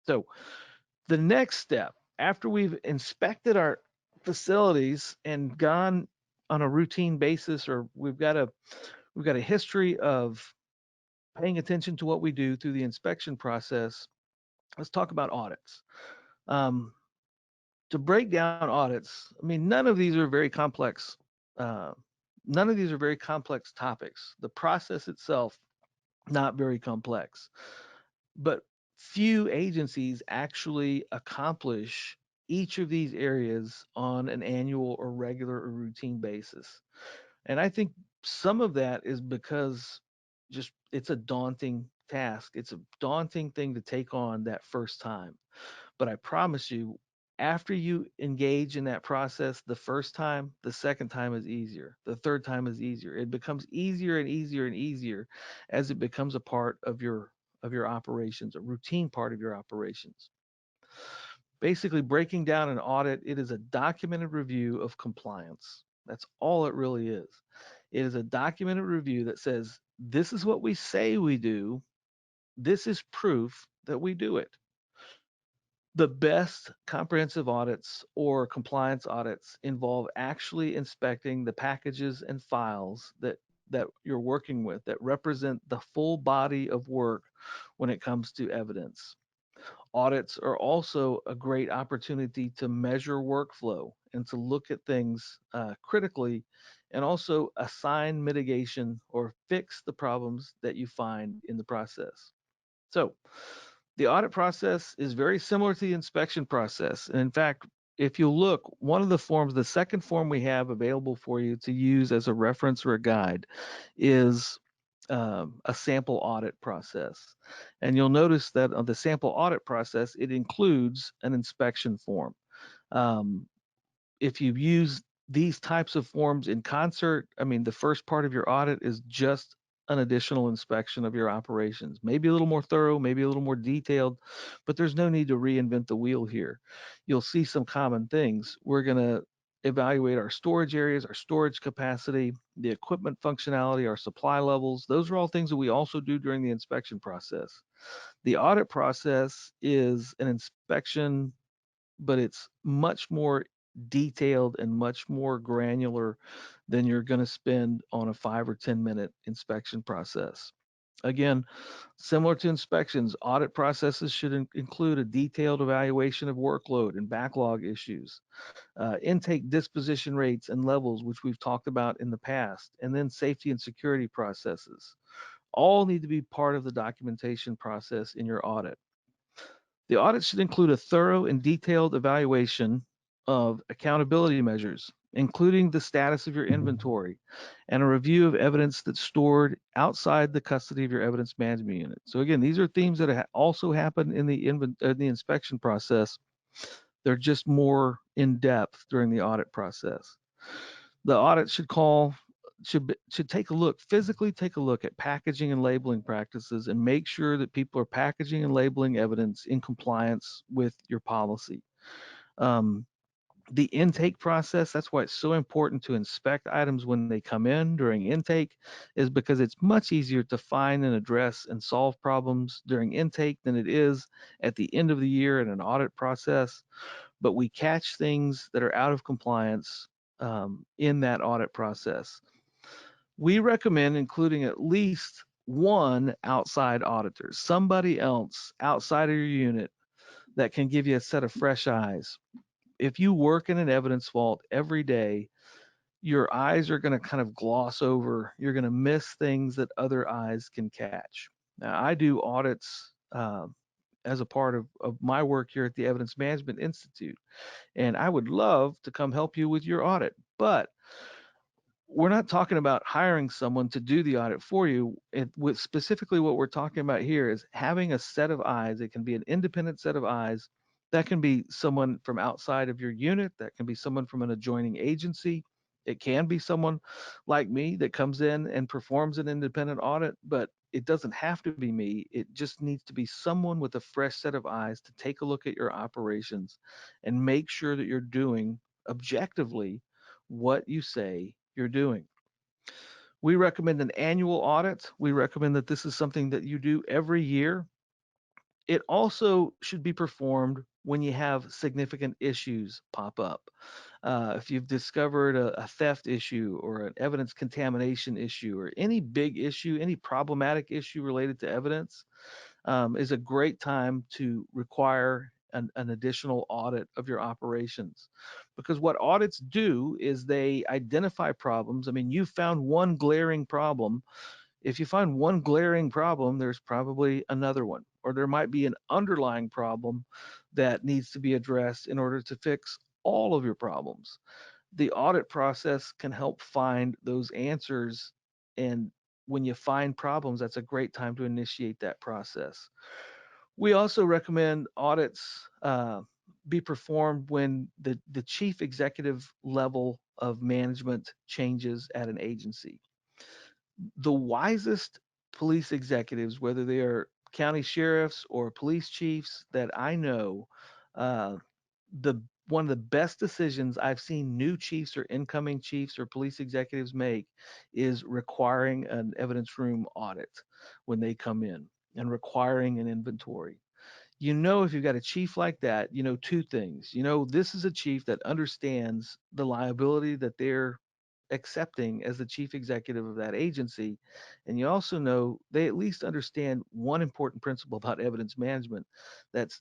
So, the next step, after we've inspected our facilities and gone on a routine basis, or we've got a history of paying attention to what we do through the inspection process, let's talk about audits. Um, to break down audits, I mean, Uh, none of these are very complex topics. The process itself, not very complex, but few agencies actually accomplish each of these areas on an annual or regular or routine basis. And I think some of that is because just it's a daunting task. It's a daunting thing to take on that first time. But I promise you, after you engage in that process the first time, the second time is easier. The third time is easier. It becomes easier and easier and easier as it becomes a part of your operations, a routine part of your operations. Basically, breaking down an audit, it is a documented review of compliance. That's all it really is. It is a documented review that says, this is what we say we do. This is proof that we do it. The best comprehensive audits or compliance audits involve actually inspecting the packages and files that you're working with, that represent the full body of work when it comes to evidence. Audits are also a great opportunity to measure workflow and to look at things critically, and also assign mitigation or fix the problems that you find in the process. So, the audit process is very similar to the inspection process. And in fact, if you look, one of the forms, the second form we have available for you to use as a reference or a guide, is a sample audit process. And you'll notice that on the sample audit process, it includes an inspection form. Um, if you use these types of forms in concert, I mean, the first part of your audit is just an additional inspection of your operations. Maybe a little more thorough, maybe a little more detailed, but there's no need to reinvent the wheel here. You'll see some common things. We're going to evaluate our storage areas, our storage capacity, the equipment functionality, our supply levels. Those are all things that we also do during the inspection process. The audit process is an inspection, but it's much more detailed and much more granular than you're going to spend on a 5 or 10 minute inspection process. Again, similar to inspections, audit processes should include a detailed evaluation of workload and backlog issues, intake disposition rates and levels, which we've talked about in the past, and then safety and security processes. All need to be part of the documentation process in your audit. The audit should include a thorough and detailed evaluation of accountability measures, including the status of your inventory and a review of evidence that's stored outside the custody of your evidence management unit. So again, these are themes that also happen in the inspection process. They're just more in depth during the audit process. The audit should take a look, physically take a look at packaging and labeling practices and make sure that people are packaging and labeling evidence in compliance with your policy. Um, the intake process, that's why it's so important to inspect items when they come in during intake, is because it's much easier to find and address and solve problems during intake than it is at the end of the year in an audit process. But we catch things that are out of compliance in that audit process. We recommend including at least one outside auditor, somebody else outside of your unit that can give you a set of fresh eyes. If you work in an evidence vault every day, your eyes are going to kind of gloss over, you're going to miss things that other eyes can catch. Now, I do audits as a part of my work here at the Evidence Management Institute, and I would love to come help you with your audit. But we're not talking about hiring someone to do the audit for you. With specifically what we're talking about here is having a set of eyes. It can be an independent set of eyes. That can be someone from outside of your unit. That can be someone from an adjoining agency. It can be someone like me that comes in and performs an independent audit, but it doesn't have to be me. It just needs to be someone with a fresh set of eyes to take a look at your operations and make sure that you're doing objectively what you say you're doing. We recommend an annual audit. We recommend that this is something that you do every year. It also should be performed when you have significant issues pop up. If you've discovered a theft issue or an evidence contamination issue or any big issue, any problematic issue related to evidence, is a great time to require an additional audit of your operations. Because what audits do is they identify problems. I mean, you found one glaring problem. If you find one glaring problem, there's probably another one, or there might be an underlying problem that needs to be addressed in order to fix all of your problems. The audit process can help find those answers. And when you find problems, that's a great time to initiate that process. We also recommend audits be performed when the chief executive level of management changes at an agency. The wisest police executives, whether they are county sheriffs or police chiefs that I know, uh, the one of the best decisions I've seen new chiefs or incoming chiefs or police executives make is requiring an evidence room audit when they come in and requiring an inventory. You know, if you've got a chief like that, you know two things. You know, this is a chief that understands the liability that they're accepting as the chief executive of that agency. And you also know they at least understand one important principle about evidence management. That's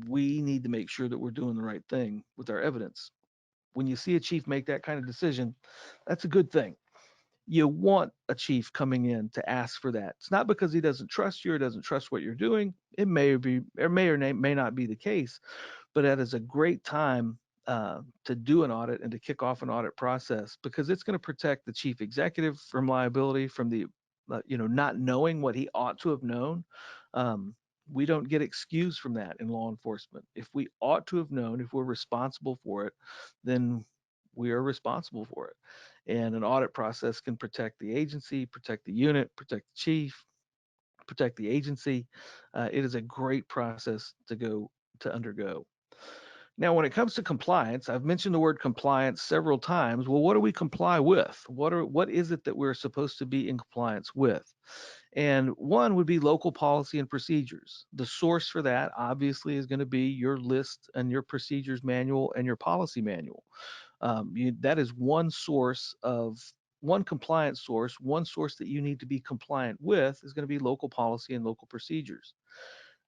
we need to make sure that we're doing the right thing with our evidence. When you see a chief make that kind of decision, that's a good thing. You want a chief coming in to ask for that. It's not because he doesn't trust you or doesn't trust what you're doing. It may or may not be the case, but that is a great time to do an audit and to kick off an audit process because it's going to protect the chief executive from liability, from the not knowing what he ought to have known. Um, we don't get excused from that in law enforcement. If we ought to have known, if we're responsible for it, then we are responsible for it. And an audit process can protect the agency, protect the unit, protect the chief, protect the agency. It is a great process to undergo. Now, when it comes to compliance, I've mentioned the word compliance several times. Well, what do we comply with? What is it that we're supposed to be in compliance with? And one would be local policy and procedures. The source for that obviously is going to be your list and your procedures manual and your policy manual. That is one compliance source. One source that you need to be compliant with is going to be local policy and local procedures.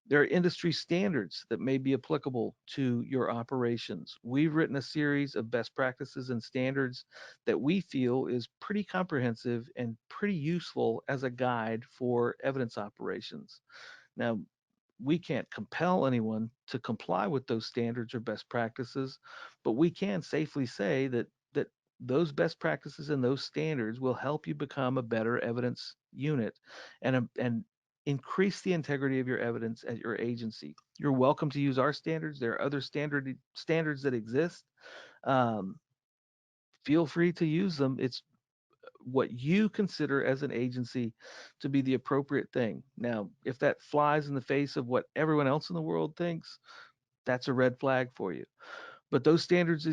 There are industry standards that may be applicable to your operations. We've written a series of best practices and standards that we feel is pretty comprehensive and pretty useful as a guide for evidence operations. Now, we can't compel anyone to comply with those standards or best practices, but we can safely say that those best practices and those standards will help you become a better evidence unit and increase the integrity of your evidence at your agency. You're welcome to use our standards. There are other standards that exist. Um, Feel free to use them. It's what you consider as an agency to be the appropriate thing. Now, if that flies in the face of what everyone else in the world thinks, that's a red flag for you. But those standards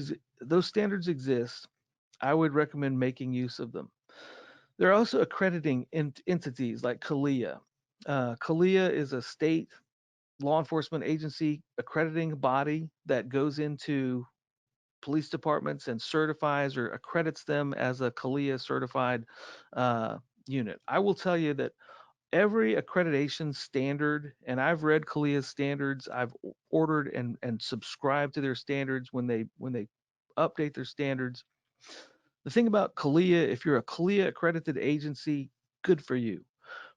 exist. I would recommend making use of them. There are also accrediting entities like CALIA. CALIA is a state law enforcement agency accrediting body that goes into police departments and certifies or accredits them as a CALIA certified uh, unit. I will tell you that every accreditation standard, and I've read CALIA's standards, I've ordered and subscribed to their standards when they update their standards. The thing about CALIA, if you're a CALIA accredited agency, good for you.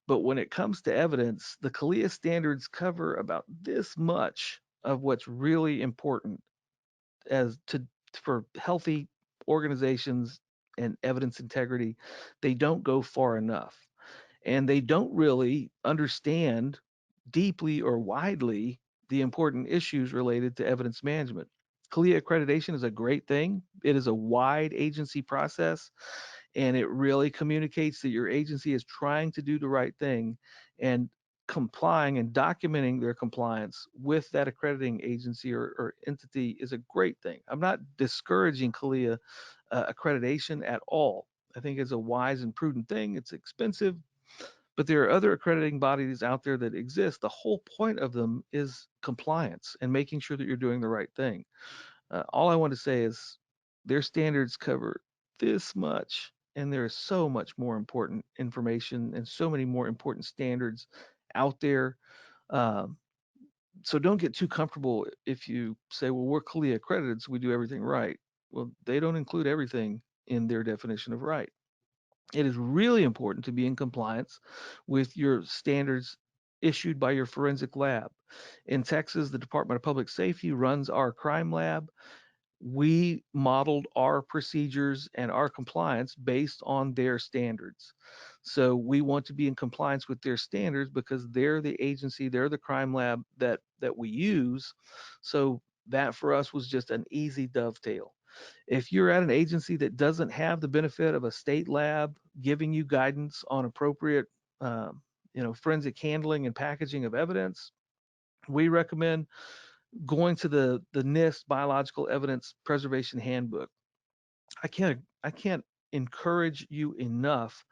But when it comes to evidence, the CALIA standards cover about this much of what's really important as to for healthy organizations and evidence integrity. They don't go far enough, and they don't really understand deeply or widely the important issues related to evidence management. CLIA accreditation is a great thing. It is a wide agency process, and it really communicates that your agency is trying to do the right thing and complying and documenting their compliance with that accrediting agency or entity is a great thing. I'm not discouraging CLIA accreditation at all. I think it's a wise and prudent thing. It's expensive, but there are other accrediting bodies out there that exist. The whole point of them is compliance and making sure that you're doing the right thing. All I want to say is their standards cover this much, and there is so much more important information and so many more important standards out there. Um, so don't get too comfortable if you say, well, we're CLIA accredited, so we do everything right. Well, they don't include everything in their definition of right. It is really important to be in compliance with your standards issued by your forensic lab. In Texas, the Department of Public Safety runs our crime lab. We modeled our procedures and our compliance based on their standards. So we want to be in compliance with their standards because they're the agency, they're the crime lab that we use. So that for us was just an easy dovetail. If you're at an agency that doesn't have the benefit of a state lab giving you guidance on appropriate, forensic handling and packaging of evidence, we recommend going to the NIST Biological Evidence Preservation Handbook. I can't encourage you enough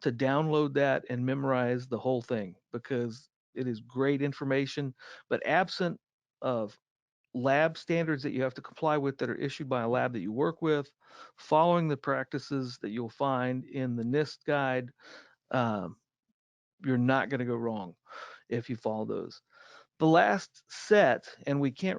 to download that and memorize the whole thing because it is great information. But absent of lab standards that you have to comply with that are issued by a lab that you work with, following the practices that you'll find in the NIST guide, um, you're not going to go wrong if you follow those. The last set, and we can't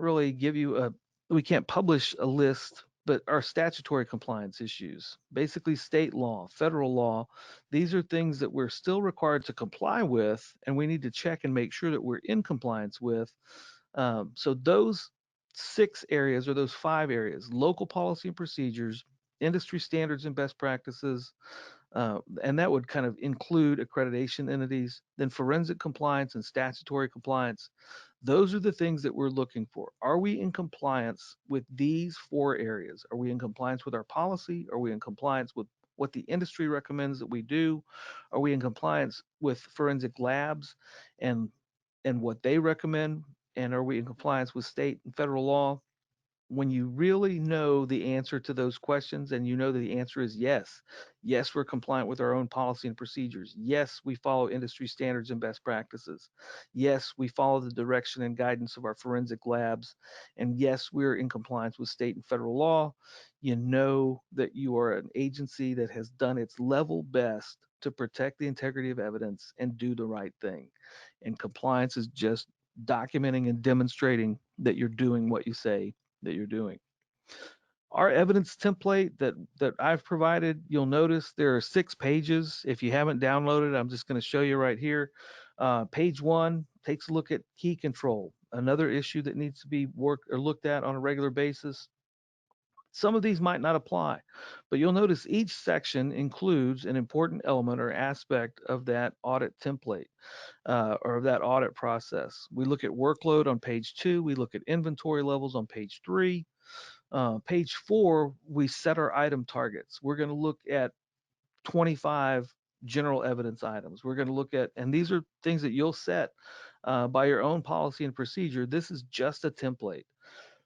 publish a list, but our statutory compliance issues, basically state law, federal law. These are things that we're still required to comply with, and we need to check and make sure that we're in compliance with. So those 6 areas or those 5 areas: local policy and procedures, industry standards and best practices, and that would kind of include accreditation entities, then forensic compliance and statutory compliance. Those are the things that we're looking for. Are we in compliance with these four areas? Are we in compliance with our policy? Are we in compliance with what the industry recommends that we do? Are we in compliance with forensic labs and what they recommend? And are we in compliance with state and federal law? When you really know the answer to those questions and you know that the answer is yes, yes, we're compliant with our own policy and procedures. Yes, we follow industry standards and best practices. Yes, we follow the direction and guidance of our forensic labs. And yes, we're in compliance with state and federal law. You know that you are an agency that has done its level best to protect the integrity of evidence and do the right thing. And compliance is just documenting and demonstrating that you're doing what you say that you're doing. Our evidence template that I've provided, you'll notice there are 6 pages. If you haven't downloaded, I'm just going to show you right here. Page 1 takes a look at key control, another issue that needs to be worked or looked at on a regular basis. Some of these might not apply, but you'll notice each section includes an important element or aspect of that audit template or of that audit process. We look at workload on page 2. We look at inventory levels on page 3. Page 4, we set our item targets. We're going to look at 25 general evidence items. We're going to look at, and these are things that you'll set by your own policy and procedure. This is just a template.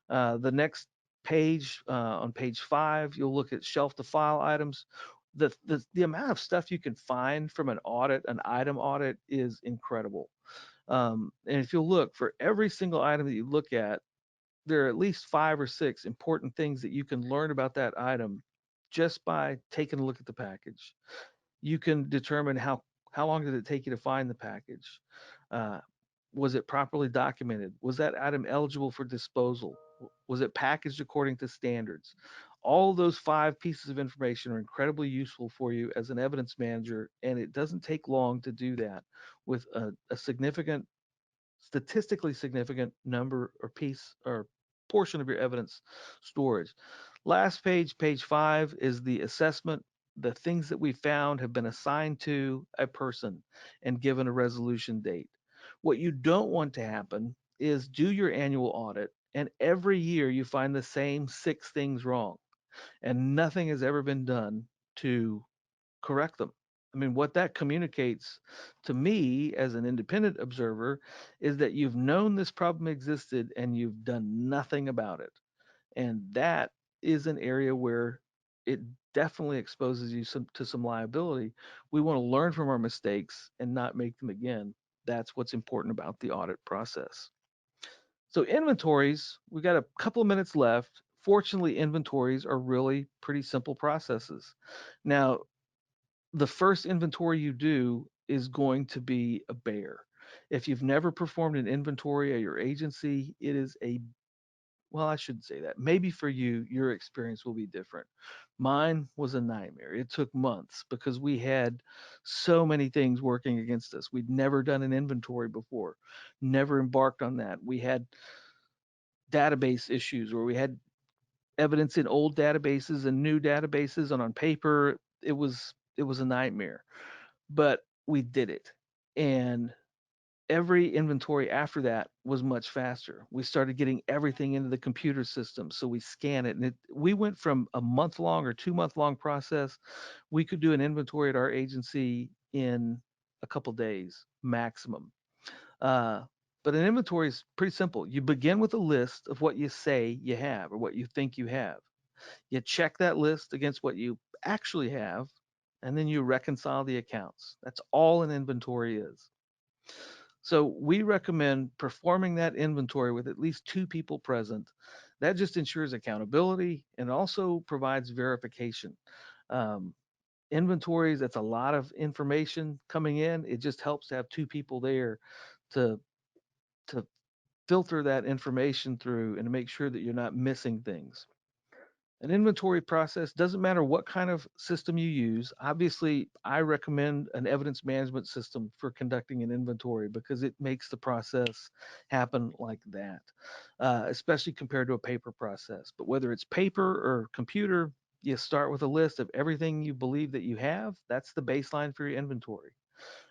The next page, on page 5, you'll look at shelf to file items. The amount of stuff you can find from an audit, an item audit, is incredible. And if you'll look for every single item that you look at, there are at least 5 or 6 important things that you can learn about that item just by taking a look at the package. You can determine how long did it take you to find the package. Uh, was it properly documented? Was that item eligible for disposal? Was it packaged according to standards? All those 5 pieces of information are incredibly useful for you as an evidence manager, and it doesn't take long to do that with a significant, statistically significant number or piece or portion of your evidence storage. Last page, page 5, is the assessment. The things that we found have been assigned to a person and given a resolution date. What you don't want to happen is do your annual audit and every year you find the same 6 things wrong and nothing has ever been done to correct them. I mean, what that communicates to me as an independent observer is that you've known this problem existed and you've done nothing about it. And that is an area where it definitely exposes you to some liability. We want to learn from our mistakes and not make them again. That's what's important about the audit process. So inventories, we got a couple of minutes left. Fortunately, inventories are really pretty simple processes. Now, the first inventory you do is going to be a bear. If you've never performed an inventory at your agency, it is well, I shouldn't say that. Maybe for you, your experience will be different. Mine was a nightmare. It took months because we had so many things working against us. We'd never done an inventory before, never embarked on that. We had database issues where we had evidence in old databases and new databases and on paper. It was a nightmare, but we did it. And every inventory after that was much faster. We started getting everything into the computer system. So we scan it. And we went from a month long or 2 month long process. We could do an inventory at our agency in a couple days maximum. Uh, but an inventory is pretty simple. You begin with a list of what you say you have or what you think you have. You check that list against what you actually have, and then you reconcile the accounts. That's all an inventory is. So we recommend performing that inventory with at least 2 people present. That just ensures accountability and also provides verification. Um, Inventories, that's a lot of information coming in. It just helps to have 2 people there to to filter that information through and to make sure that you're not missing things. An inventory process doesn't matter what kind of system you use. Obviously, I recommend an evidence management system for conducting an inventory because it makes the process happen like that, especially compared to a paper process. But whether it's paper or computer, you start with a list of everything you believe that you have. That's the baseline for your inventory.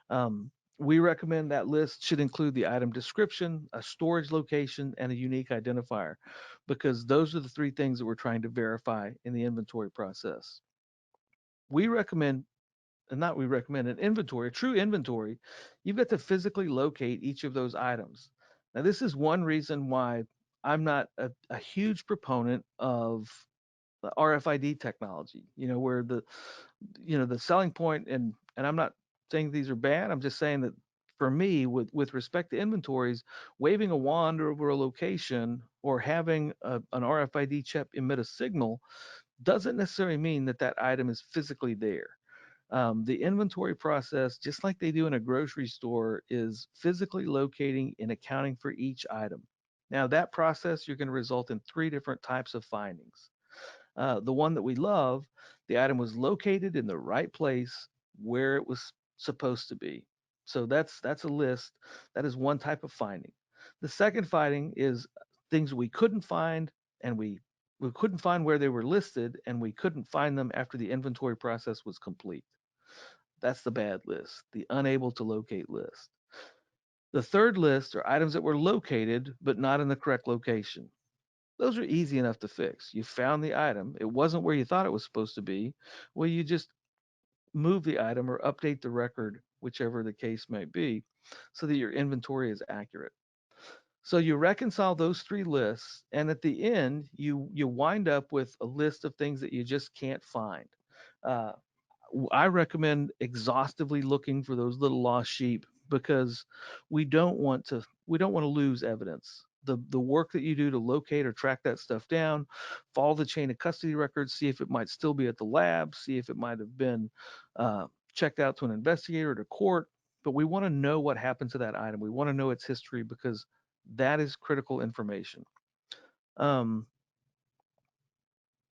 Um, We recommend that list should include the item description, a storage location, and a unique identifier, because those are the three things that we're trying to verify in the inventory process. We recommend, and not we recommend, an inventory, a true inventory. You've got to physically locate each of those items. Now, this is one reason why I'm not a huge proponent of the RFID technology, where the selling point, and I'm not saying these are bad. I'm just saying that for me, with respect to inventories, waving a wand over a location or having an RFID chip emit a signal doesn't necessarily mean that that item is physically there. The inventory process, just like they do in a grocery store, is physically locating and accounting for each item. Now, that process, you're going to result in three different types of findings. The one that we love, the item was located in the right place where it was supposed to be. So that's a list. That is one type of finding. The second finding is things we couldn't find, and we couldn't find where they were listed, and we couldn't find them after the inventory process was complete. That's the bad list, the unable to locate list. The third list are items that were located but not in the correct location. Those are easy enough to fix. You found the item, it wasn't where you thought it was supposed to be. Well, you just move the item or update the record, whichever the case might be, so that your inventory is accurate. So you reconcile those three lists, and at the end, you wind up with a list of things that you just can't find. Uh, I recommend exhaustively looking for those little lost sheep, because we don't want to lose evidence. The work that you do to locate or track that stuff down, follow the chain of custody records, see if it might still be at the lab, see if it might have been uh, checked out to an investigator or to court. But we want to know what happened to that item. We want to know its history, because that is critical information. Um,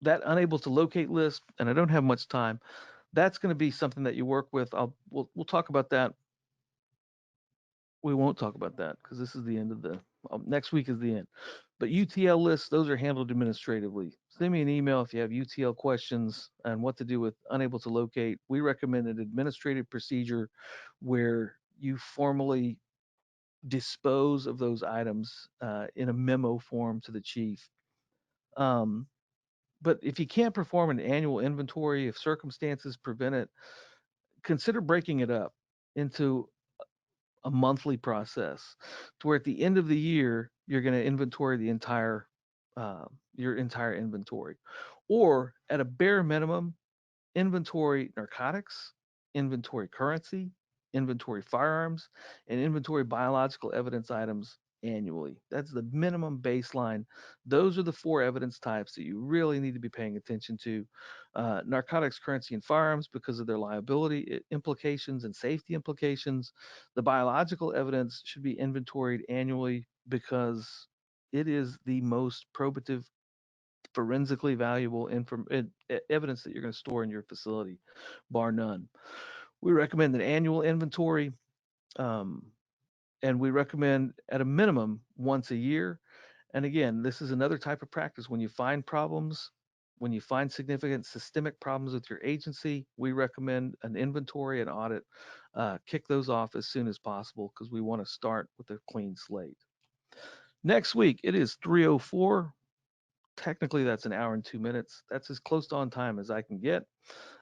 that unable to locate list, and I don't have much time, that's going to be something that you work with. We'll talk about that. We won't talk about that because this is the end of the next week is the end. But UTL lists, those are handled administratively. Send me an email if you have UTL questions and what to do with unable to locate. We recommend an administrative procedure where you formally dispose of those items in a memo form to the chief. Um, but if you can't perform an annual inventory, if circumstances prevent it, consider breaking it up into a monthly process, to where at the end of the year you're going to inventory the entire your entire inventory, or at a bare minimum, inventory narcotics, inventory currency, inventory firearms, and inventory biological evidence items annually. That's the minimum baseline. Those are the four evidence types that you really need to be paying attention to. Narcotics, currency, and firearms, because of their liability implications and safety implications. The biological evidence should be inventoried annually, because it is the most probative, forensically valuable evidence that you're going to store in your facility, bar none. We recommend an annual inventory, um, and we recommend at a minimum once a year. And again, this is another type of practice. When you find problems, when you find significant systemic problems with your agency, we recommend an inventory and audit. Kick those off as soon as possible, because we want to start with a clean slate. Next week, it is 3:04. Technically, that's an hour and 2 minutes. That's as close to on time as I can get.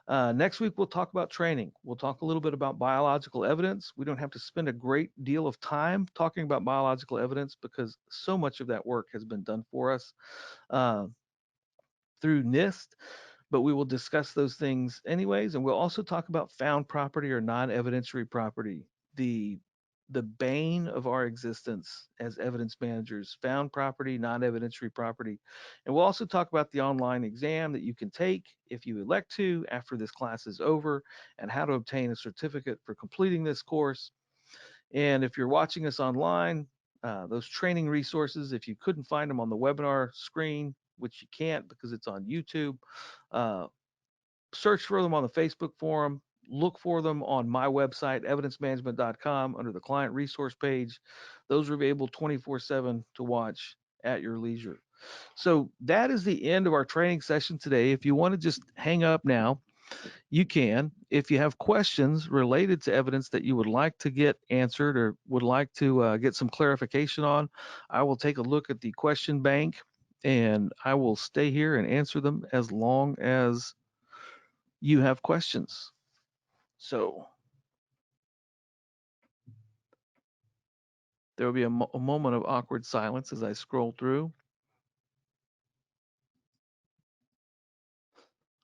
Next week, we'll talk about training. We'll talk a little bit about biological evidence. We don't have to spend a great deal of time talking about biological evidence, because so much of that work has been done for us uh, through NIST, but we will discuss those things anyways. And we'll also talk about found property or non-evidentiary property, the the bane of our existence as evidence managers: found property, non-evidentiary property. And we'll also talk about the online exam that you can take if you elect to after this class is over, and how to obtain a certificate for completing this course. And if you're watching us online, those training resources, if you couldn't find them on the webinar screen, which you can't because it's on YouTube, uh, search for them on the Facebook forum. Look for them on my website, evidencemanagement.com, under the client resource page. Those are available 24/7 to watch at your leisure. So that is the end of our training session today. If you want to just hang up now, You can, if you have questions related to evidence that you would like to get answered or would like to get some clarification on, I will take a look at the question bank and I will stay here and answer them as long as you have questions. So there will be a moment of awkward silence as I scroll through.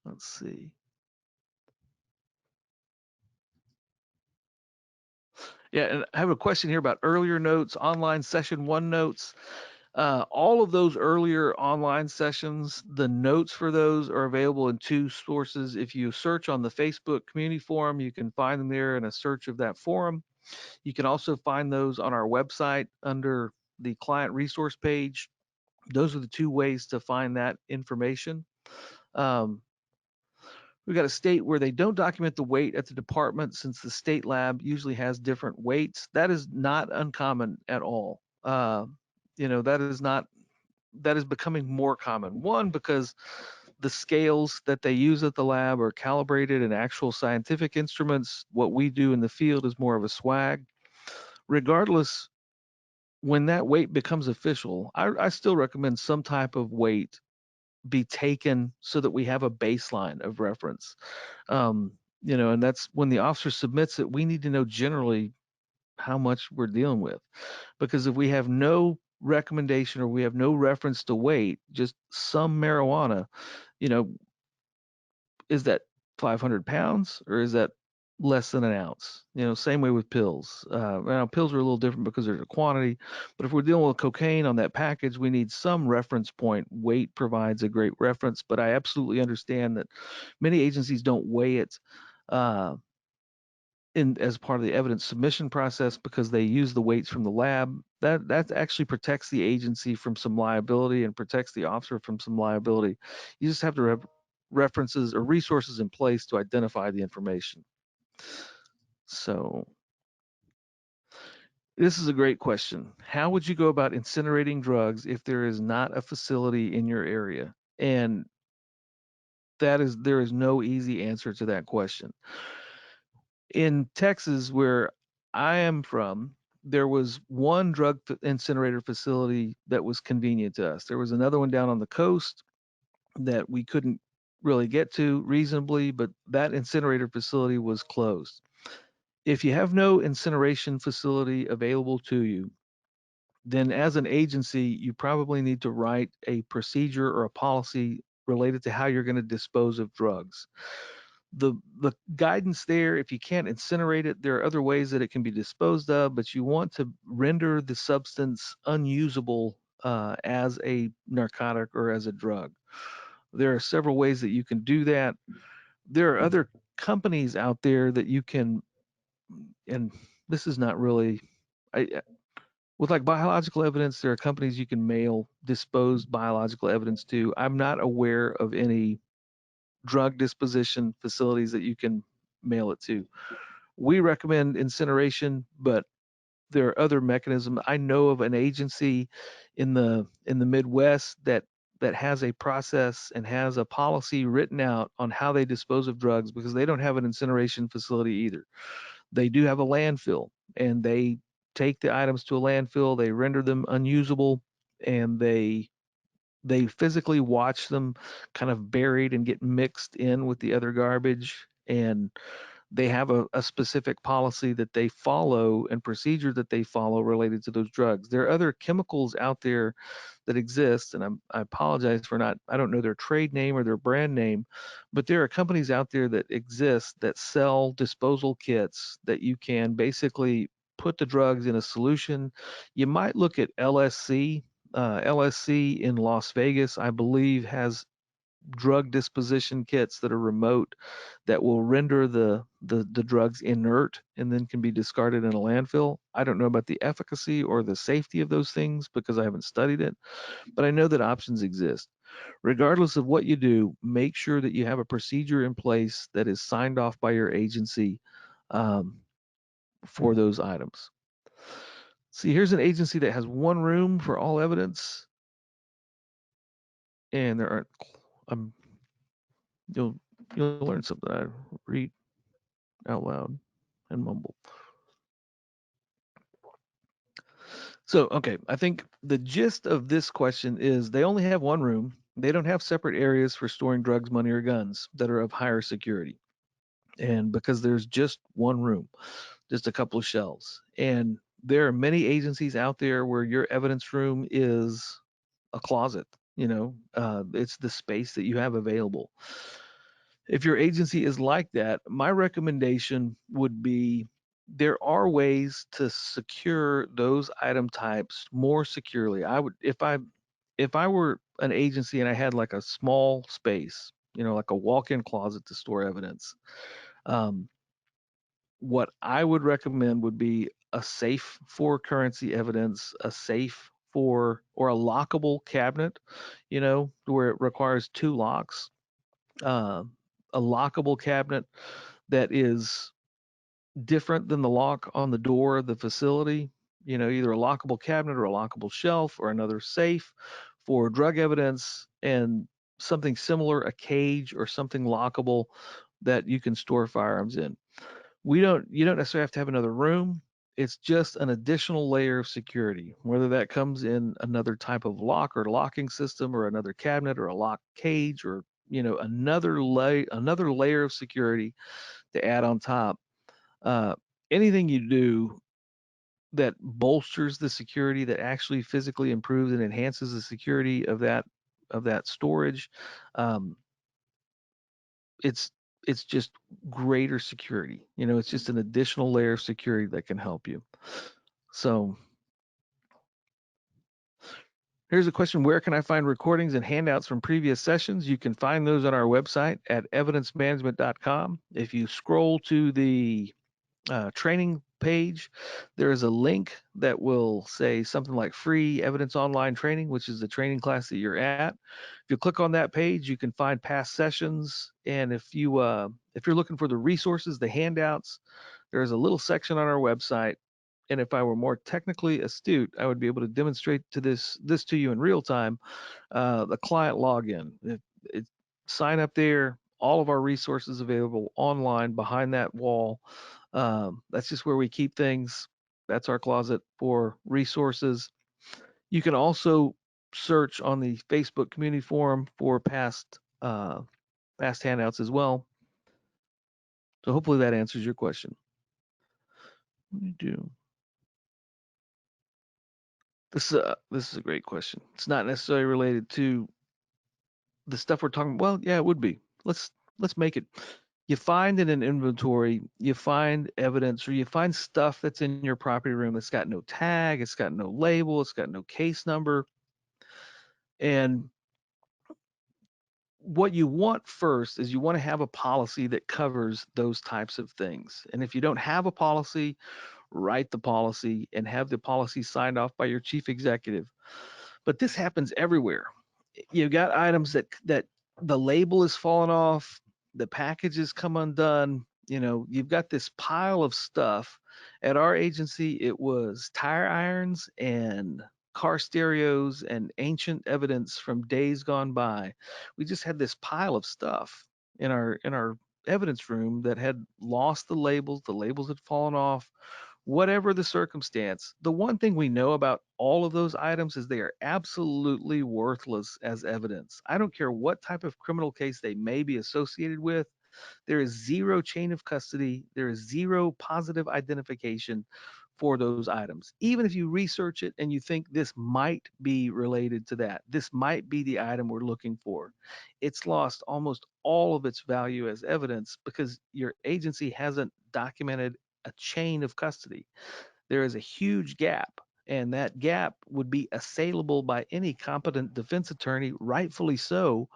Let's see. Yeah, and I have a question here about earlier notes, online session one notes. All of those earlier online sessions, the notes for those are available in two sources. If you search on the Facebook community forum, you can find them there in a search of that forum. You can also find those on our website under the client resource page. Those are the two ways to find that information. Um, we've got a state where they don't document the weight at the department since the state lab usually has different weights. That is not uncommon at all. That is not that is becoming more common. One, because the scales that they use at the lab are calibrated in actual scientific instruments. What we do in the field is more of a swag. Regardless, when that weight becomes official, I still recommend some type of weight be taken so that we have a baseline of reference. And that's when the officer submits it, we need to know generally how much we're dealing with. Because if we have no recommendation or we have no reference to weight, just some marijuana, you know, is that 500 pounds or is that less than an ounce? Same way with pills. Now, pills are a little different because there's a quantity, but if we're dealing with cocaine on that package, we need some reference point. Weight provides a great reference, but I absolutely understand that many agencies don't weigh it. Uh, as part of the evidence submission process because they use the weights from the lab. That actually protects the agency from some liability and protects the officer from some liability. You just have to have references or resources in place to identify the information. So this is a great question. How would you go about incinerating drugs if there is not a facility in your area? And there is no easy answer to that question. In Texas, where I am from, there was one incinerator facility that was convenient to us. There was another one down on the coast that we couldn't really get to reasonably, but that incinerator facility was closed. If you have no incineration facility available to you, then as an agency, you probably need to write a procedure or a policy related to how you're going to dispose of drugs. The guidance there, if you can't incinerate it, there are other ways that it can be disposed of, but you want to render the substance unusable as a narcotic or as a drug. There are several ways that you can do that. There are other companies out there that you can, and this is not really, with like biological evidence, there are companies you can mail disposed biological evidence to. I'm not aware of any drug disposition facilities that you can mail it to. We recommend incineration, but there are other mechanisms. I know of an agency in the Midwest that has a process and has a policy written out on how they dispose of drugs because they don't have an incineration facility either. They do have a landfill and they take the items to a landfill, they render them unusable, and they physically watch them kind of buried and get mixed in with the other garbage. And they have a specific policy that they follow and procedure that they follow related to those drugs. There are other chemicals out there that exist, and I apologize for not, I don't know their trade name or their brand name, but there are companies out there that exist that sell disposal kits that you can basically put the drugs in a solution. You might look at LSC. LSC in Las Vegas, I believe, has drug disposition kits that are remote that will render the drugs inert and then can be discarded in a landfill. I don't know about the efficacy or the safety of those things because I haven't studied it, but I know that options exist. Regardless of what you do, make sure that you have a procedure in place that is signed off by your agency um, for those items. See, here's an agency that has one room for all evidence, and there aren't. Um, you'll You'll learn something. I read out loud and mumble. So, okay, I think the gist of this question is they only have one room. They don't have separate areas for storing drugs, money, or guns that are of higher security. And because there's just one room, just a couple of shelves. And there are many agencies out there where your evidence room is a closet. It's the space that you have available. If your agency is like that, my recommendation would be there are ways to secure those item types more securely. I would if I were an agency and I had like a small space, like a walk-in closet to store evidence, um, what I would recommend would be a safe for currency evidence, a safe for or a lockable cabinet, where it requires two locks, uh, a lockable cabinet that is different than the lock on the door of the facility, either a lockable cabinet or a lockable shelf or another safe for drug evidence, and something similar, a cage or something lockable that you can store firearms in. You don't necessarily have to have another room. It's just an additional layer of security, whether that comes in another type of lock or locking system or another cabinet or a lock cage or, another layer of security to add on top. Uh, Anything you do that bolsters the security, that actually physically improves and enhances the security of that storage, um, it's it's just greater security. It's just an additional layer of security that can help you. So here's a question: where can I find recordings and handouts from previous sessions? You can find those on our website at evidencemanagement.com. If you scroll to the training page, there is a link that will say something like free evidence online training, which is the training class that you're at. If you click on that page, you can find past sessions. And if you're looking for the resources, the handouts, there's a little section on our website. And if I were more technically astute, I would be able to demonstrate this to you in real time. The client login. Sign up there. All of our resources available online behind that wall. That's just where we keep things. That's our closet for resources. You can also search on the Facebook community forum for past handouts as well. So hopefully that answers your question. What do you do? This is a great question. It's not necessarily related to the stuff we're talking. Well, yeah, it would be. Let's make it. You find in an inventory, you find evidence or you find stuff that's in your property room that's got no tag, it's got no label, it's got no case number. And what you want first is you want to have a policy that covers those types of things. And if you don't have a policy, write the policy and have the policy signed off by your chief executive. But this happens everywhere. You've got items that the label is falling off, the packages come undone. You've got this pile of stuff. At our agency, it was tire irons and car stereos and ancient evidence from days gone by. We just had this pile of stuff in our evidence room that had lost the labels had fallen off, whatever the circumstance. The one thing we know about all of those items is they are absolutely worthless as evidence. I don't care what type of criminal case they may be associated with. There is zero chain of custody. There is zero positive identification for those items. Even if you research it and you think this might be related to that, this might be the item we're looking for, it's lost almost all of its value as evidence because your agency hasn't documented a chain of custody. There is a huge gap, and that gap would be assailable by any competent defense attorney, rightfully so,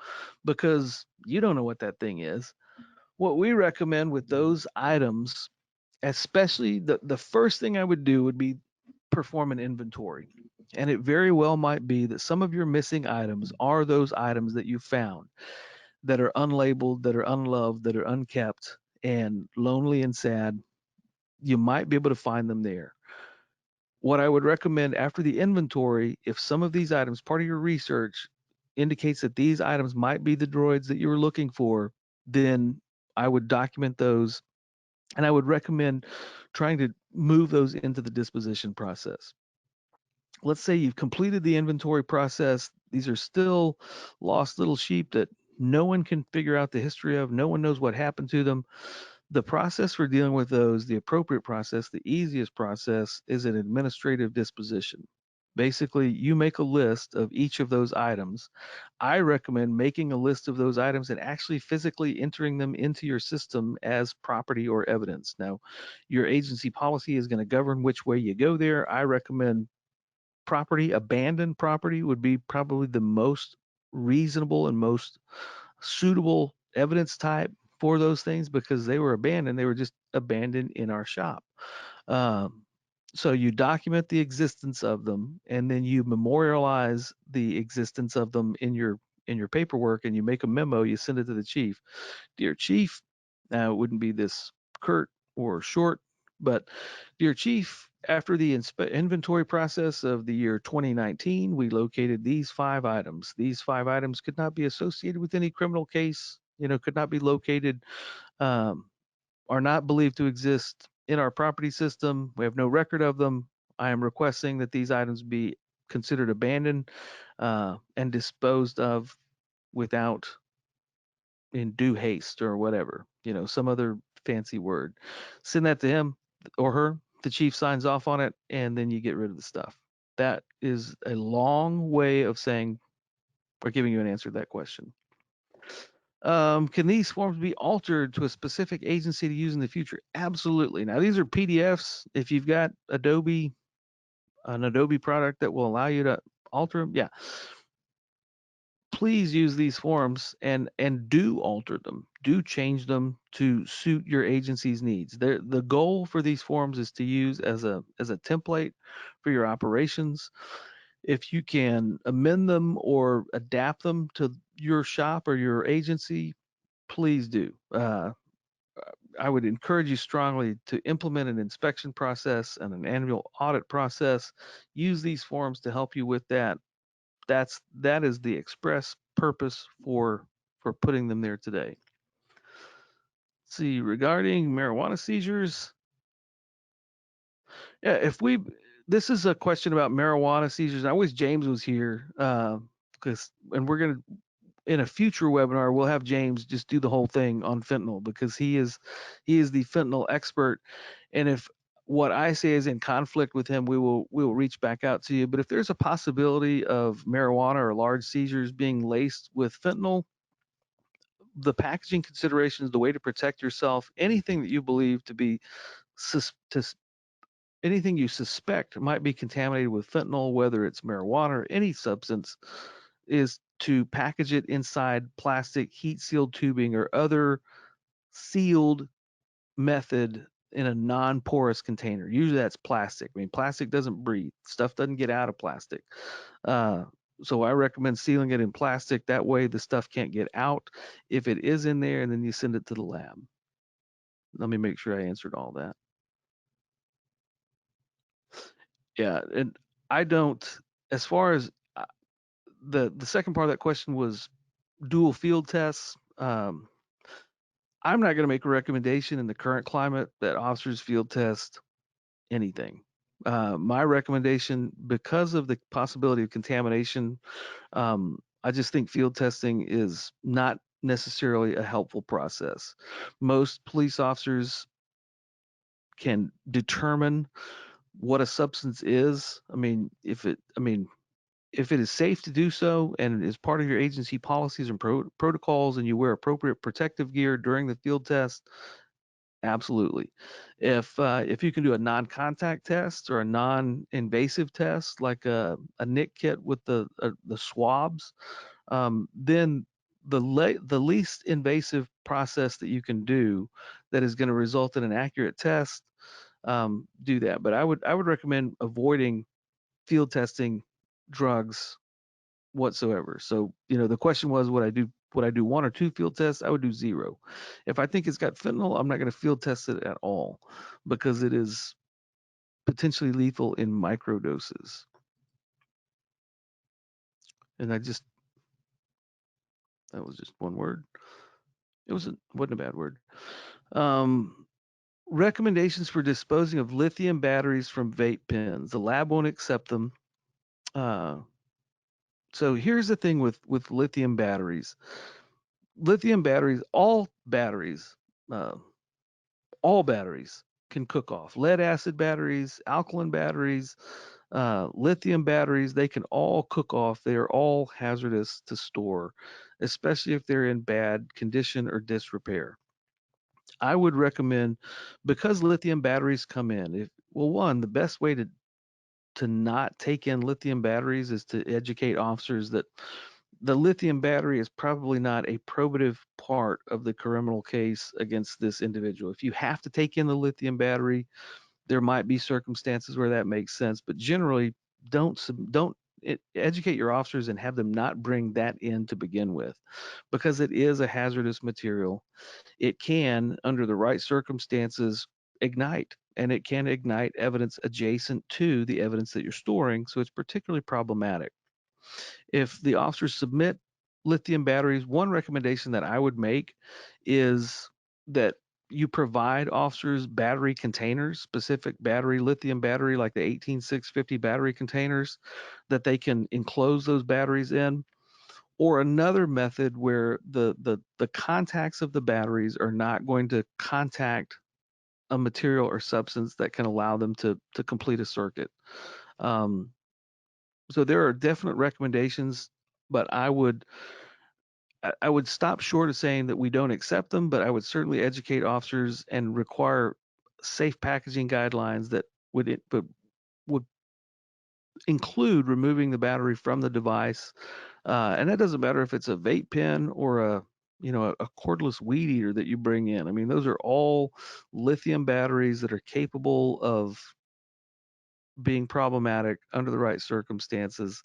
because you don't know what that thing is. What we recommend with those items, especially the first thing I would do would be perform an inventory. And it very well might be that some of your missing items are those items that you found that are unlabeled, that are unloved, that are unkept, and lonely and sad. You might be able to find them there. What I would recommend after the inventory, if some of these items, part of your research, indicates that these items might be the droids that you were looking for, then I would document those, and I would recommend trying to move those into the disposition process. Let's say you've completed the inventory process. These are still lost little sheep that no one can figure out the history of. No one knows what happened to them. The process for dealing with those, the appropriate process, the easiest process is an administrative disposition. Basically, you make a list of each of those items. I recommend making a list of those items and actually physically entering them into your system as property or evidence. Now, your agency policy is going to govern which way you go there. I recommend property, abandoned property would be probably the most reasonable and most suitable evidence type for those things because they were abandoned. They were just abandoned in our shop. Um, so you document the existence of them, and then you memorialize the existence of them in your paperwork, and you make a memo. You send it to the chief. Dear chief, now it wouldn't be this curt or short, but dear chief, after the inventory process of the year 2019, we located these 5 items. These 5 items could not be associated with any criminal case, could not be located, um, are not believed to exist in our property system. We have no record of them. I am requesting that these items be considered abandoned and disposed of without in due haste or whatever, some other fancy word. Send that to him or her. The chief signs off on it, and then you get rid of the stuff. That is a long way of saying or giving you an answer to that question. Can these forms be altered to a specific agency to use in the future? Absolutely. Now, these are PDFs. If you've got an Adobe product that will allow you to alter them, yeah, please use these forms and do alter them, do change them to suit your agency's needs. The goal for these forms is to use as a template for your operations. If you can amend them or adapt them to your shop or your agency, please do. I would encourage you strongly to implement an inspection process and an annual audit process. Use these forms to help you with that. That is the express purpose for putting them there today. Let's see, regarding marijuana seizures, yeah, if we this is a question about marijuana seizures. I wish James was here because and we're gonna in a future webinar we'll have James just do the whole thing on fentanyl because he is the fentanyl expert, and if what I say is in conflict with him, we will reach back out to you. But if there's a possibility of marijuana or large seizures being laced with fentanyl, the packaging considerations, the way to protect yourself, anything that you believe to be sus- to, anything you suspect might be contaminated with fentanyl, whether it's marijuana or any substance, is to package it inside plastic, heat sealed tubing, or other sealed method in a non-porous container. Usually that's plastic. I mean, plastic doesn't breathe. Stuff doesn't get out of plastic. Uh, so I recommend sealing it in plastic. That way the stuff can't get out. If it is in there, and then you send it to the lab. Let me make sure I answered all that. Yeah, and I don't. As far as the second part of that question was dual field tests. I'm not going to make a recommendation in the current climate that officers field test anything. My recommendation, because of the possibility of contamination, I just think field testing is not necessarily a helpful process. Most police officers can determine what a substance is. If it is safe to do so and is part of your agency policies and protocols, and you wear appropriate protective gear during the field test, absolutely. If you can do a non-contact test or a non-invasive test like a NIC kit with the swabs, then the least invasive process that you can do that is going to result in an accurate test, do that. But I would recommend avoiding field testing drugs whatsoever. So, the question was, would I do 1 or 2 field tests? I would do 0. If I think it's got fentanyl, I'm not going to field test it at all because it is potentially lethal in micro doses. And that was just one word. Wasn't a bad word. Um, Recommendations for disposing of lithium batteries from vape pens. The lab won't accept them. Uh, so here's the thing with lithium batteries. Lithium batteries, uh, all batteries can cook off. Lead acid batteries, alkaline batteries, lithium batteries, they can all cook off. They are all hazardous to store, especially if they're in bad condition or disrepair. I would recommend, because lithium batteries come in, if well, one, the best way to not take in lithium batteries is to educate officers that the lithium battery is probably not a probative part of the criminal case against this individual. If you have to take in the lithium battery, there might be circumstances where that makes sense, but generally don't educate your officers and have them not bring that in to begin with, because it is a hazardous material. It can, under the right circumstances, ignite, and it can ignite evidence adjacent to the evidence that you're storing, so it's particularly problematic. If the officers submit lithium batteries, one recommendation that I would make is that you provide officers battery containers, specific battery, lithium battery, like the 18650 battery containers, that they can enclose those batteries in. Or another method where the contacts of the batteries are not going to contact a material or substance that can allow them to complete a circuit. Um, so there are definite recommendations, but I would stop short of saying that we don't accept them, but I would certainly educate officers and require safe packaging guidelines that would include removing the battery from the device. And that doesn't matter if it's a vape pen or a cordless weed eater that you bring in. I mean, those are all lithium batteries that are capable of being problematic under the right circumstances.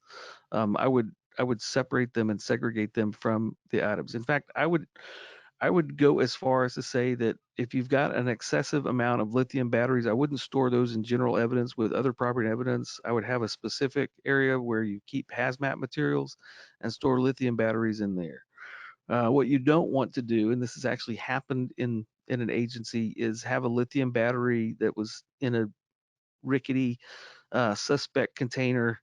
I would separate them and segregate them from the items. In fact, I would go as far as to say that if you've got an excessive amount of lithium batteries, I wouldn't store those in general evidence with other property evidence. I would have a specific area where you keep hazmat materials and store lithium batteries in there. What you don't want to do, and this has actually happened in an agency, is have a lithium battery that was in a rickety suspect container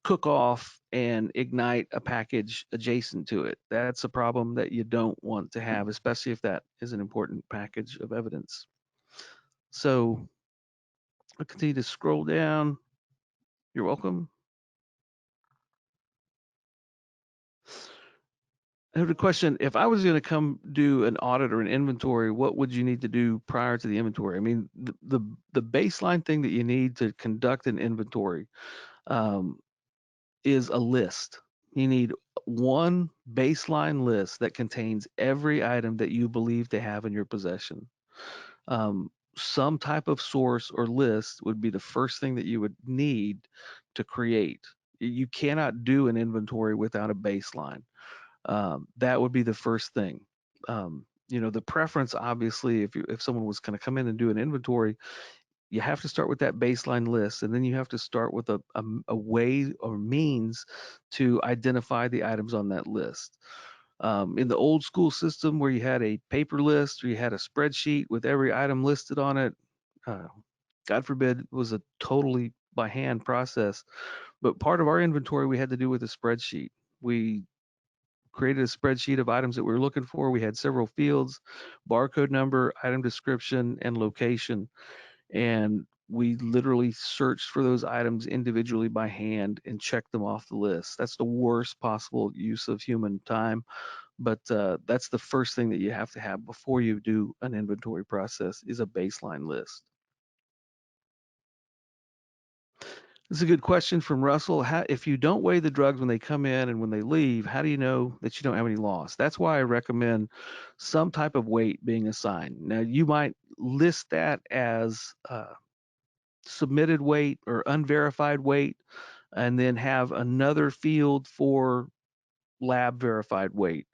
cook off and ignite a package adjacent to it. That's a problem that you don't want to have, especially if that is an important package of evidence. So I'll continue to scroll down. You're welcome. I have a question. If I was going to come do an audit or an inventory, what would you need to do prior to the inventory? I mean, the baseline thing that you need to conduct an inventory um, is a list. You need one baseline list that contains every item that you believe to have in your possession. Some type of source or list would be the first thing that you would need to create. You cannot do an inventory without a baseline. That would be the first thing. The preference, obviously, if someone was going to come in and do an inventory, you have to start with that baseline list, and then you have to start with a way or means to identify the items on that list. In the old school system where you had a paper list or you had a spreadsheet with every item listed on it, uh, God forbid, it was a totally by hand process. But part of our inventory we had to do with a spreadsheet. We created a spreadsheet of items that we were looking for. We had several fields: barcode number, item description, and location. And we literally searched for those items individually by hand and checked them off the list. That's the worst possible use of human time, but that's the first thing that you have to have before you do an inventory process is a baseline list. This is a good question from Russell. If you don't weigh the drugs when they come in and when they leave, how do you know that you don't have any loss? That's why I recommend some type of weight being assigned. Now, you might list that as submitted weight or unverified weight, and then have another field for lab verified weight.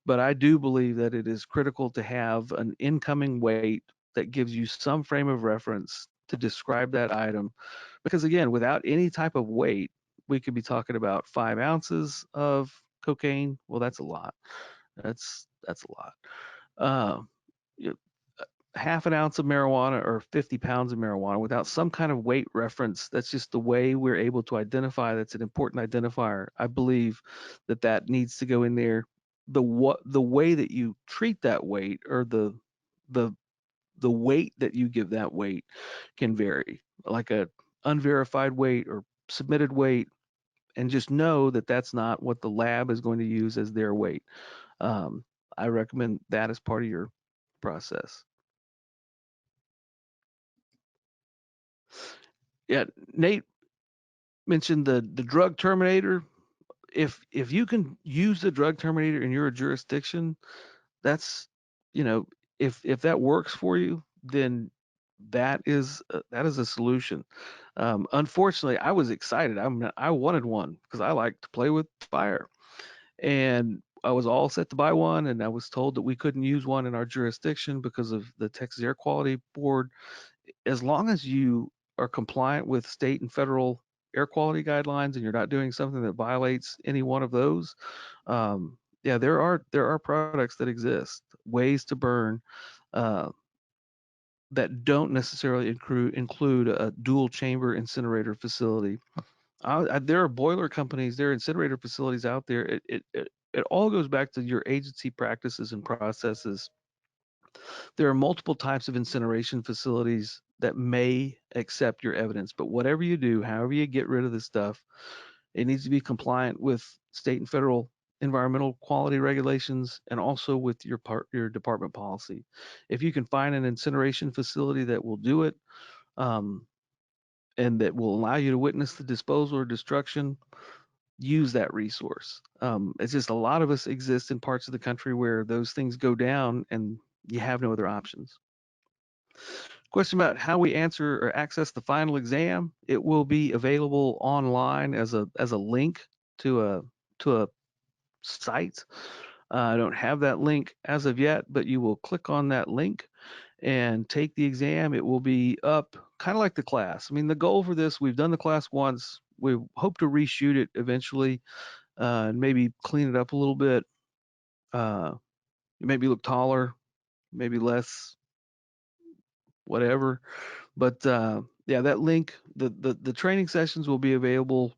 But I do believe that it is critical to have an incoming weight that gives you some frame of reference to describe that item. Because again, without any type of weight, we could be talking about 5 ounces of cocaine. Well, that's a lot. That's a lot. Uh, you half an ounce of marijuana or 50 pounds of marijuana without some kind of weight reference. That's just the way we're able to identify. That's an important identifier. I believe that that needs to go in there. The way that you treat that weight, or the the weight that you give that weight, can vary. Like a unverified weight or submitted weight, and just know that that's not what the lab is going to use as their weight. Um, I recommend that as part of your process. Yeah, Nate mentioned the drug terminator. If you can use the drug terminator in your jurisdiction, that's, you know, if that works for you, then that is a solution. Unfortunately, I was excited. I wanted one because I like to play with fire, and I was all set to buy one, and I was told that we couldn't use one in our jurisdiction because of the Texas Air Quality Board. As long as you are compliant with state and federal air quality guidelines and you're not doing something that violates any one of those, yeah, there are products that exist, ways to burn, uh, that don't necessarily include a dual chamber incinerator facility. There are boiler companies, there are incinerator facilities out there. It all goes back to your agency practices and processes. There are multiple types of incineration facilities that may accept your evidence, but whatever you do, however you get rid of this stuff, it needs to be compliant with state and federal environmental quality regulations, and also with your department policy. If you can find an incineration facility that will do it, um, and that will allow you to witness the disposal or destruction, use that resource. It's just a lot of us exist in parts of the country where those things go down and you have no other options. Question about how we answer or access the final exam. It will be available online as a link to a site. I don't have that link as of yet, but you will click on that link and take the exam. It will be up kind of like the class. I mean, the goal for this, we've done the class once. We hope to reshoot it eventually, and maybe clean it up a little bit. Uh, maybe look taller, maybe less, whatever. But yeah, that link, the training sessions will be available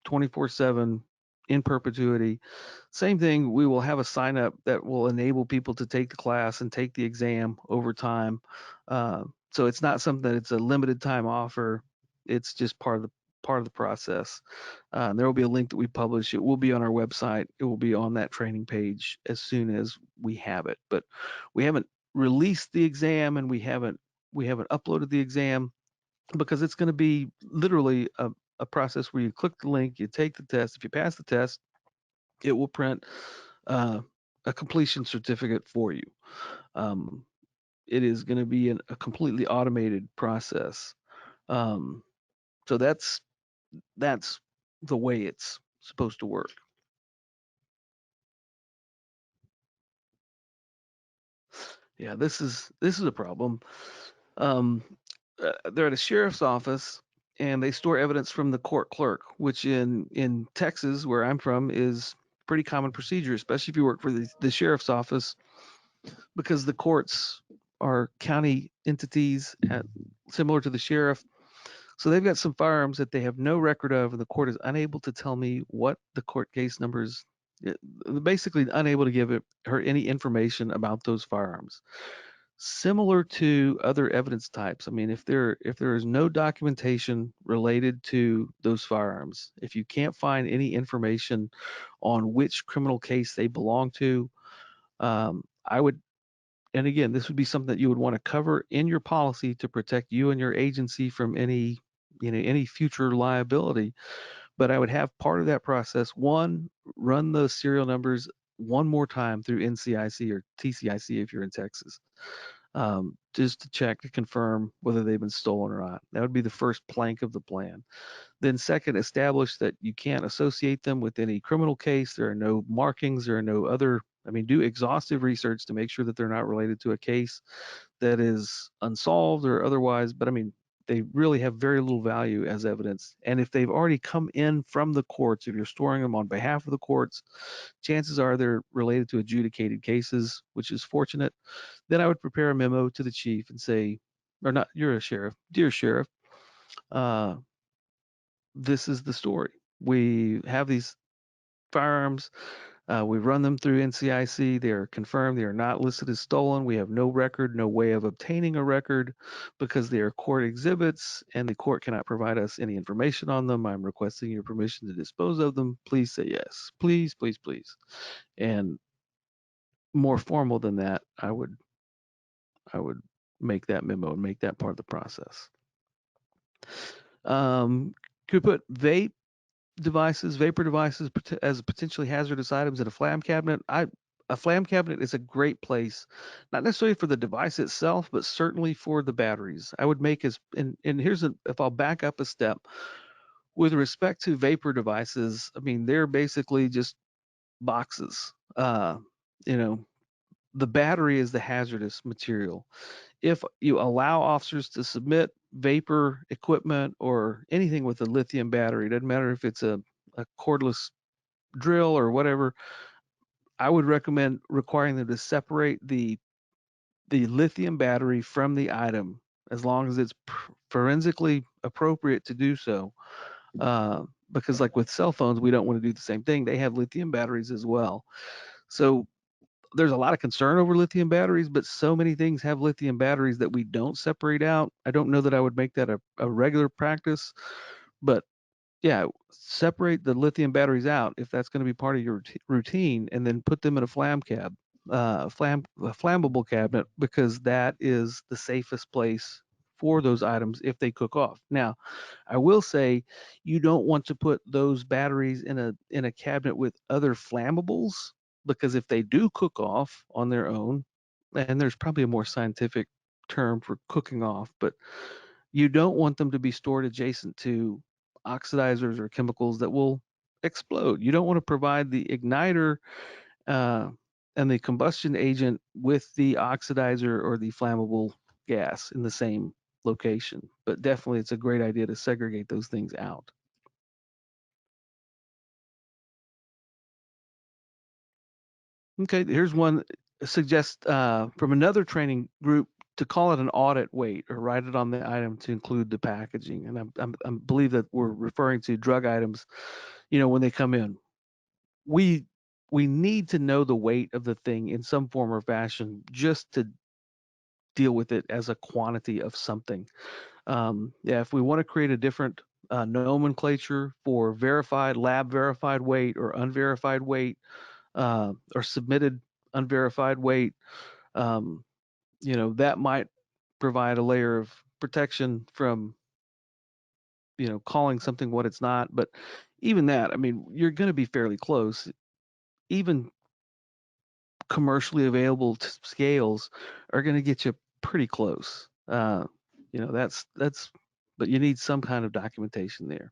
24/7 in perpetuity. Same thing, we will have a sign up that will enable people to take the class and take the exam over time. So it's not something that it's a limited time offer. It's just part of the process. There will be a link that we publish. It will be on our website. It will be on that training page as soon as we have it. But we haven't released the exam, and we haven't uploaded the exam because it's going to be literally a process where you click the link, you take the test. If you pass the test, it will print uh, a completion certificate for you. Um, it is going to be a completely automated process. Um, so that's the way it's supposed to work. Yeah, this is a problem. Um, they're at a sheriff's office, and they store evidence from the court clerk, which in Texas, where I'm from, is pretty common procedure, especially if you work for the sheriff's office, because the courts are county entities similar to the sheriff. So they've got some firearms that they have no record of, and the court is unable to tell me what the court case numbers. Basically, unable to give her any information about those firearms. Similar to other evidence types. I mean, if there is no documentation related to those firearms, if you can't find any information on which criminal case they belong to, I would, and again, this would be something that you would want to cover in your policy to protect you and your agency from any future liability. But I would have part of that process, one, run the serial numbers one more time through NCIC or TCIC if you're in Texas, just to check to confirm whether they've been stolen or not. That would be the first plank of the plan. Then second, establish that you can't associate them with any criminal case. There are no markings, there are no other, I mean, do exhaustive research to make sure that they're not related to a case that is unsolved or otherwise. But I mean, they really have very little value as evidence. And if they've already come in from the courts, if you're storing them on behalf of the courts, chances are they're related to adjudicated cases, which is fortunate. Then I would prepare a memo to the chief and say, or not, you're a sheriff, dear sheriff, uh, this is the story. We have these firearms. We run them through NCIC. They are confirmed. They are not listed as stolen. We have no record, no way of obtaining a record because they are court exhibits and the court cannot provide us any information on them. I'm requesting your permission to dispose of them. Please say yes. Please, please, please. And more formal than that, I would make that memo and make that part of the process. Um, could put vapor devices as potentially hazardous items in a flam cabinet. A flam cabinet is a great place, not necessarily for the device itself, but certainly for the batteries. I would make and if I'll back up a step, with respect to vapor devices, I mean, they're basically just boxes. You know, the battery is the hazardous material. If you allow officers to submit vapor equipment or anything with a lithium battery, doesn't matter if it's a cordless drill or whatever, I would recommend requiring them to separate the lithium battery from the item as long as it's forensically appropriate to do so. Because like with cell phones, we don't want to do the same thing. They have lithium batteries as well. So there's a lot of concern over lithium batteries, but so many things have lithium batteries that we don't separate out. I don't know that I would make that a regular practice, but yeah, separate the lithium batteries out if that's going to be part of your routine, and then put them in a a flammable cabinet, because that is the safest place for those items if they cook off. Now, I will say you don't want to put those batteries in a cabinet with other flammables, because if they do cook off on their own, and there's probably a more scientific term for cooking off, but you don't want them to be stored adjacent to oxidizers or chemicals that will explode. You don't want to provide the igniter uh, and the combustion agent with the oxidizer or the flammable gas in the same location. But definitely, it's a great idea to segregate those things out. Okay, here's one suggest from another training group to call it an audit weight or write it on the item to include the packaging. And I believe that we're referring to drug items, when they come in. We we need to know the weight of the thing in some form or fashion just to deal with it as a quantity of something. Yeah, if we want to create a different nomenclature for lab verified weight or unverified weight, or submitted unverified weight, um, that might provide a layer of protection from, calling something what it's not. But even that, I mean, you're going to be fairly close. Even commercially available scales are going to get you pretty close. That's, but you need some kind of documentation there.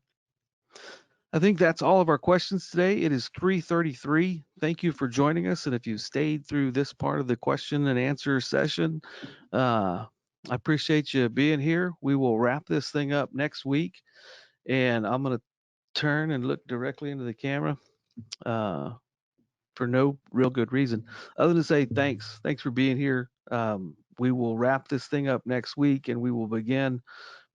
I think that's all of our questions today. It is 3:33. Thank you for joining us. And if you stayed through this part of the question and answer session, I appreciate you being here. We will wrap this thing up next week. And I'm going to turn and look directly into the camera uh, for no real good reason other than to say thanks. Thanks for being here. We will wrap this thing up next week, and we will begin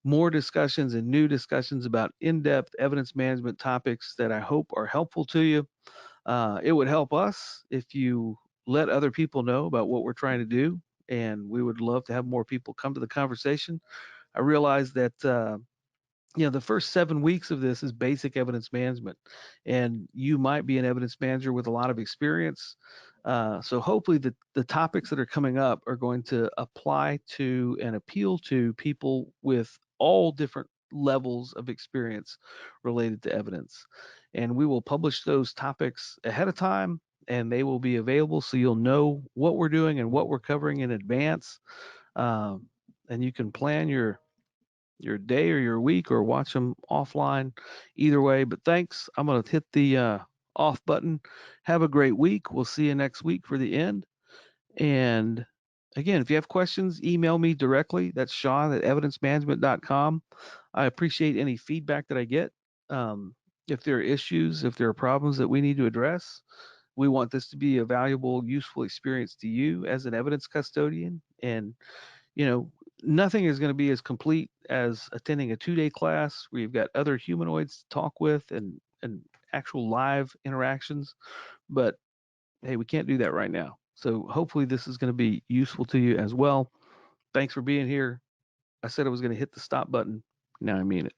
more discussions and new discussions about in-depth evidence management topics that I hope are helpful to you. It would help us if you let other people know about what we're trying to do, and we would love to have more people come to the conversation. I realize that the first 7 weeks of this is basic evidence management, and you might be an evidence manager with a lot of experience. So hopefully the topics that are coming up are going to apply to and appeal to people with all different levels of experience related to evidence. And we will publish those topics ahead of time, and they will be available so you'll know what we're doing and what we're covering in advance. And you can plan your day or your week or watch them offline, either way. But thanks. I'm going to hit the off button. Have a great week. We'll see you next week for the end. And Again, if you have questions, email me directly. That's Sean at evidencemanagement.com. I appreciate any feedback that I get. If there are issues, if there are problems that we need to address, we want this to be a valuable, useful experience to you as an evidence custodian. And, you know, nothing is going to be as complete as attending a 2-day class where you've got other humanoids to talk with and actual live interactions. But hey, we can't do that right now. So hopefully this is going to be useful to you as well. Thanks for being here. I said I was going to hit the stop button. Now I mean it.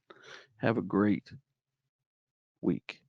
Have a great week.